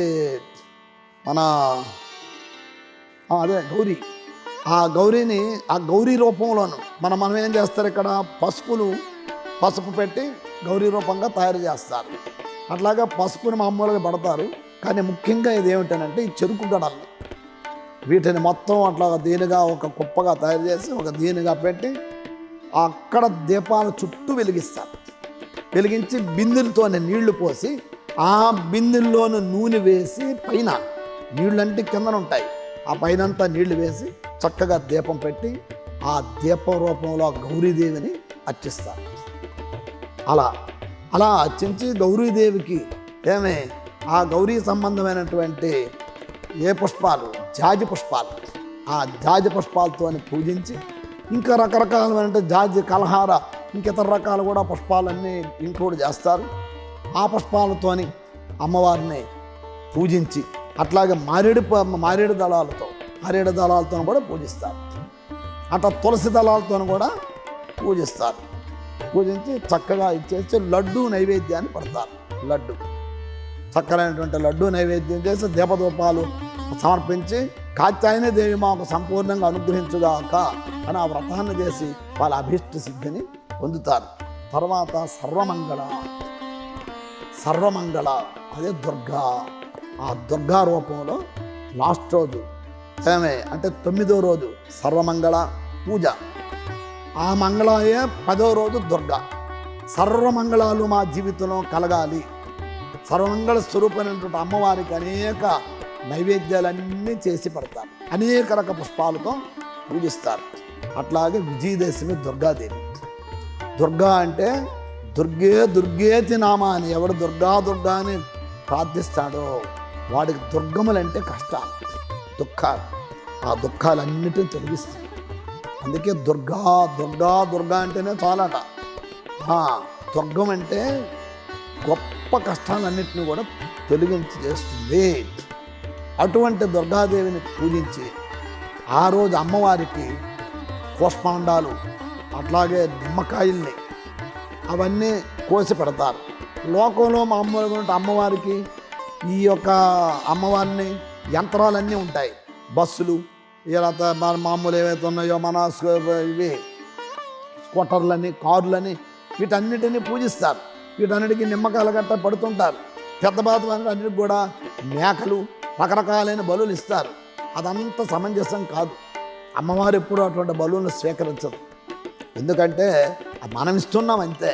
మన అదే గౌరీ. ఆ గౌరీని ఆ గౌరీ రూపంలోను మనం ఏం చేస్తారు? ఇక్కడ పసుపు పెట్టి గౌరీ రూపంగా తయారు చేస్తారు. అట్లాగా పసుపుని మామూలుగా పడతారు. కానీ ముఖ్యంగా ఇది ఏమిటంటే ఈ చెరుకు గడల్ని వీటిని మొత్తం అట్లా దీనిగా ఒక కుప్పగా తయారు చేసి ఒక దీనిగా పెట్టి అక్కడ దీపాల చుట్టూ వెలిగిస్తారు. వెలిగించి బిందెలతోనే నీళ్లు పోసి ఆ బిందెల్లోనూ నూనె వేసి పైన నీళ్ళంటే కిందన ఉంటాయి. ఆ పైనంతా నీళ్లు వేసి చక్కగా దీపం పెట్టి ఆ దీపం రూపంలో గౌరీదేవిని అర్చిస్తారు. అలా అర్చించి గౌరీదేవికి ఆ గౌరీ సంబంధమైనటువంటి ఏ పుష్పాలు? జాజి పుష్పాలు. ఆ జాజి పుష్పాలతో పూజించి ఇంకా రకరకాలైన జాజి కలహార ఇంకితర రకాలు కూడా పుష్పాలన్నీ ఇంక్లూడ్ చేస్తారు. ఆ పుష్పాలతోని అమ్మవారిని పూజించి అట్లాగే మారేడు దళాలతో కూడా పూజిస్తారు. అట్లా తులసి దళాలతో కూడా పూజిస్తారు. పూజించి చక్కగా ఇచ్చేసి లడ్డూ నైవేద్యాన్ని పెడతారు. చక్కనైనటువంటి లడ్డూ నైవేద్యం చేసి దీపదూపాలు సమర్పించి కాత్యాయని దేవి మాకు సంపూర్ణంగా అనుగ్రహించుగాక అని ఆ వ్రతాన్ని చేసి వాళ్ళ అభీష్ట సిద్ధిని పొందుతారు. తర్వాత సర్వమంగళ అదే దుర్గా. ఆ దుర్గా రూపంలో లాస్ట్ రోజు అంటే 9వ రోజు సర్వమంగళ పూజ. ఆ మంగళాయే 10వ రోజు దుర్గా. సర్వమంగళాలు మా జీవితంలో కలగాలి. సర్వమంగళ స్వరూపమైనటువంటి అమ్మవారికి అనేక నైవేద్యాలన్నీ చేసి పెడతారు. అనేక రక పుష్పాలతో పూజిస్తారు. అట్లాగే విజయదశమి దుర్గాదేవి. దుర్గా అంటే దుర్గేతి నామా అని, ఎవడు దుర్గా అని ప్రార్థిస్తాడో వాడికి దుర్గములంటే కష్టాలు, దుఃఖాలు, ఆ దుఃఖాలన్నిటిని తొలగిస్తాయి. అందుకే దుర్గా అంటేనే చాలట. దుర్గం అంటే గొప్ప కష్టాలన్నింటినీ కూడా తొలగించి చేస్తుంది. అటువంటి దుర్గాదేవిని పూజించి ఆ రోజు అమ్మవారికి పుష్పాండాలు అట్లాగే నిమ్మకాయల్ని అవన్నీ కోసి పెడతారు. లోకంలో మామూలుగా ఉంటే అమ్మవారికి ఈ యొక్క అమ్మవారిని యంత్రాలన్నీ ఉంటాయి, బస్సులు ఇలా మామూలు ఏవైతే ఉన్నాయో మన ఇవి స్కూటర్లని, కార్లని, వీటన్నిటిని పూజిస్తారు. వీటన్నిటికీ నిమ్మకాయలు గట్ట పడుతుంటారు. పెద్ద బాధలు అన్నిటికి కూడా మేకలు, రకరకాలైన బలులు ఇస్తారు. అదంతా సమంజసం కాదు. అమ్మవారు ఎప్పుడు అటువంటి బలులను స్వీకరించదు. ఎందుకంటే మనం ఇస్తున్నాం అంతే,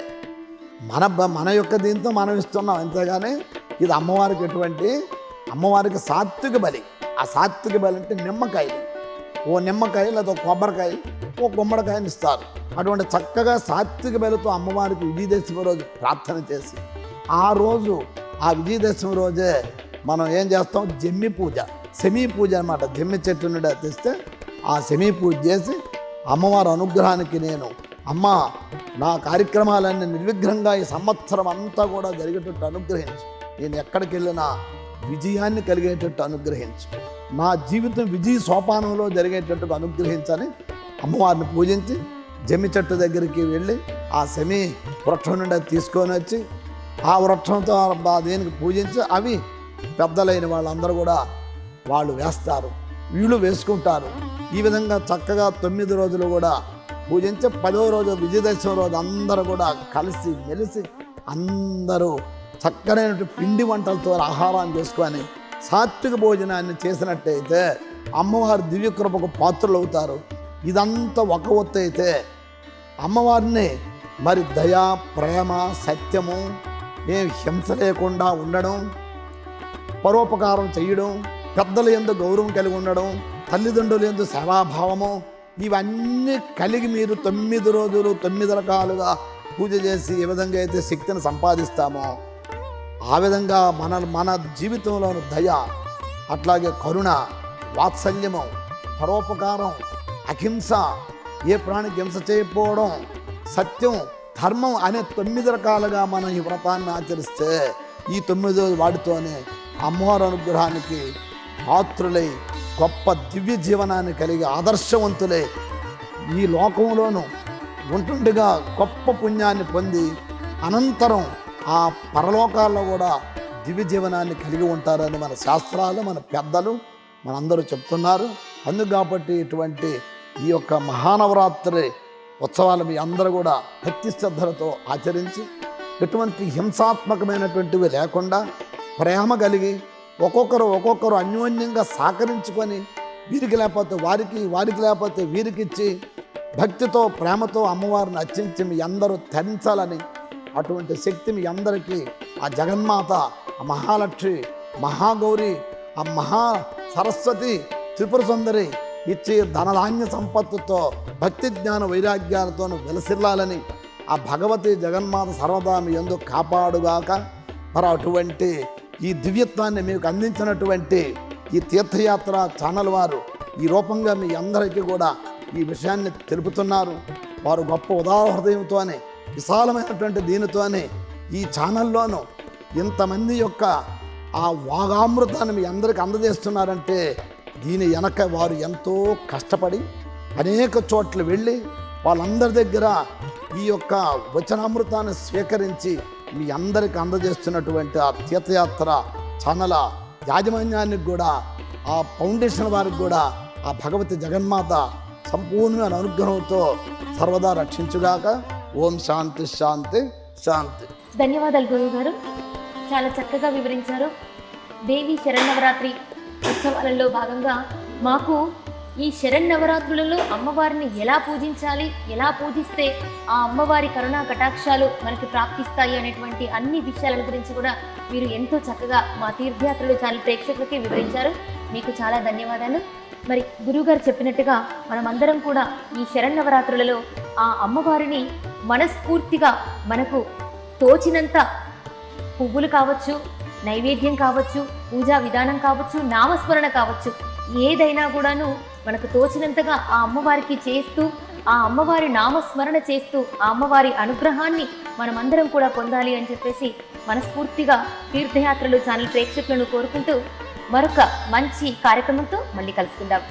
మన యొక్క దీంతో మనం ఇస్తున్నాం అంతేగాని ఇది అమ్మవారికి సాత్విక బలి. ఆ సాత్విక బలి అంటే నిమ్మకాయలు, ఓ నిమ్మకాయ లేదా కొబ్బరికాయ, ఓ గుమ్మడికాయని ఇస్తారు. అటువంటి చక్కగా సాత్విక బలితో అమ్మవారికి విజయదశమి రోజు ప్రార్థన చేసి ఆ రోజు ఆ విజయదశమి రోజే మనం ఏం చేస్తాం, జమ్మి పూజ, సెమీ పూజ అనమాట. జమ్మి చెట్టు నుండి తెస్తే ఆ సెమీ పూజ చేసి అమ్మవారి అనుగ్రహానికి అమ్మ నా కార్యక్రమాలన్నీ నిర్విఘ్నంగా ఈ సంవత్సరం అంతా కూడా జరిగేటట్టు అనుగ్రహించు, నేను ఎక్కడికి వెళ్ళినా విజయాన్ని కలిగేటట్టు అనుగ్రహించు, నా జీవితం విజయ సోపానంలో జరిగేటట్టుగా అనుగ్రహించని అమ్మవారిని పూజించి జమ్మి చెట్టు దగ్గరికి వెళ్ళి ఆ సెమీ వృక్షం నుండి తీసుకొని వచ్చి ఆ వృక్షంతో దేనికి పూజించి అవి పెద్దలైన వాళ్ళందరూ కూడా వాళ్ళు వేస్తారు, వీళ్ళు వేసుకుంటారు. ఈ విధంగా చక్కగా 9 రోజులు కూడా పూజించి 10వ రోజు విజయదశమి రోజు అందరూ కూడా కలిసి మెలిసి అందరూ చక్కనైన పిండి వంటలతో ఆహారాన్ని చేసుకొని సాత్విక భోజనాన్ని చేసినట్టయితే అమ్మవారి దివ్యకృపకు పాత్రలు అవుతారు. ఇదంతా ఒక ఒత్తు అయితే అమ్మవారిని మరి దయ, ప్రేమ, సత్యము, హింస లేకుండా ఉండడం, పరోపకారం చేయడం, పెద్దల యందు గౌరవం కలిగి ఉండడం, తల్లిదండ్రుల యందు సేవాభావము, ఇవన్నీ కలిగి మీరు 9 రోజులు 9 రకాలుగా పూజ చేసి ఏ విధంగా అయితే శక్తిని సంపాదిస్తామో ఆ విధంగా మన జీవితంలోని దయ, అట్లాగే కరుణ, వాత్సల్యము, పరోపకారం, అహింస, ఏ ప్రాణికి హింస చేయకపోవడం, సత్యం, ధర్మం అనే 9 రకాలుగా మనం ఈ వ్రతాన్ని ఆచరిస్తే ఈ 9 వాటితోనే అమ్మవారి అనుగ్రహానికి పాత్రులై గొప్ప దివ్య జీవనాన్ని కలిగి ఆదర్శవంతులై ఈ లోకంలోనూ ఉంటుండగా గొప్ప పుణ్యాన్ని పొంది అనంతరం ఆ పరలోకాల్లో కూడా దివ్య జీవనాన్ని కలిగి ఉంటారని మన శాస్త్రాలు, మన పెద్దలు, మనందరూ చెప్తున్నారు. అందుకు కాబట్టి ఇటువంటి ఈ యొక్క మహానవరాత్రి ఉత్సవాలు మీ అందరూ కూడా భక్తి శ్రద్ధలతో ఆచరించి ఎటువంటి హింసాత్మకమైనటువంటివి లేకుండా ప్రేమ కలిగి ఒక్కొక్కరు అన్యోన్యంగా సహకరించుకొని వీరికి లేకపోతే వారికి లేకపోతే వీరికిచ్చి భక్తితో ప్రేమతో అమ్మవారిని అర్చించి మీ అందరూ తరించాలని అటువంటి శక్తి మీ అందరికీ ఆ జగన్మాత, ఆ మహాలక్ష్మి, మహాగౌరి, ఆ మహా సరస్వతి, త్రిపుర సుందరి ఇచ్చి ధనధాన్య సంపత్తుతో భక్తి జ్ఞాన వైరాగ్యాలతో వెలసిల్లాలని ఆ భగవతి జగన్మాత సర్వదా మీ యందు కాపాడుగాక. మరి అటువంటి ఈ దివ్యత్వాన్ని మీకు అందించినటువంటి ఈ తీర్థయాత్ర ఛానల్ వారు ఈ రూపంగా మీ అందరికీ కూడా ఈ విషయాన్ని తెలుపుతున్నారు. వారు గొప్ప ఉదార హృదయంతోనే, విశాలమైనటువంటి దీనితోనే ఈ ఛానల్లోనూ ఇంతమంది యొక్క ఆ వాగామృతాన్ని మీ అందరికీ అందజేస్తున్నారంటే దీని వెనక వారు ఎంతో కష్టపడి అనేక చోట్ల వెళ్ళి వాళ్ళందరి దగ్గర ఈ యొక్క వచనామృతాన్ని స్వీకరించి మీ అందరికీ అందజేస్తున్నటువంటి ఆ తీర్థయాత్ర ఛానల్ యాజమాన్యానికి కూడా, ఆ ఫౌండేషన్ వారికి కూడా ఆ భగవతి జగన్మాత సంపూర్ణమైన అనుగ్రహంతో సర్వదా రక్షించుగాక. ఓం శాంతి శాంతి శాంతి. ధన్యవాదాలు గురువు గారు, చాలా చక్కగా వివరించారు. దేవి శరన్నవరాత్రి ఉత్సవాలలో భాగంగా మాకు ఈ శరన్నవరాత్రులలో అమ్మవారిని ఎలా పూజించాలి, ఎలా పూజిస్తే ఆ అమ్మవారి కరుణా కటాక్షాలు మనకి ప్రాప్తిస్తాయి అనేటువంటి అన్ని విషయాల గురించి కూడా మీరు ఎంతో చక్కగా మా తీర్థయాత్రలు ఛానల్ ప్రేక్షకులకి వివరించారు. మీకు చాలా ధన్యవాదాలు. మరి గురువుగారు చెప్పినట్టుగా మనమందరం కూడా ఈ శరన్నవరాత్రులలో ఆ అమ్మవారిని మనస్ఫూర్తిగా మనకు తోచినంత పువ్వులు కావచ్చు, నైవేద్యం కావచ్చు, పూజా విధానం కావచ్చు, నామస్మరణ కావచ్చు, ఏదైనా కూడాను మనకు తోచినంతగా ఆ అమ్మవారికి చేస్తూ, ఆ అమ్మవారి నామస్మరణ చేస్తూ, ఆ అమ్మవారి అనుగ్రహాన్ని మనమందరం కూడా పొందాలి అని చెప్పేసి మనస్ఫూర్తిగా తీర్థయాత్రలు ఛానల్ ప్రేక్షకులను కోరుకుంటూ మరొక మంచి కార్యక్రమంతో మళ్ళీ కలుసుకుందాం.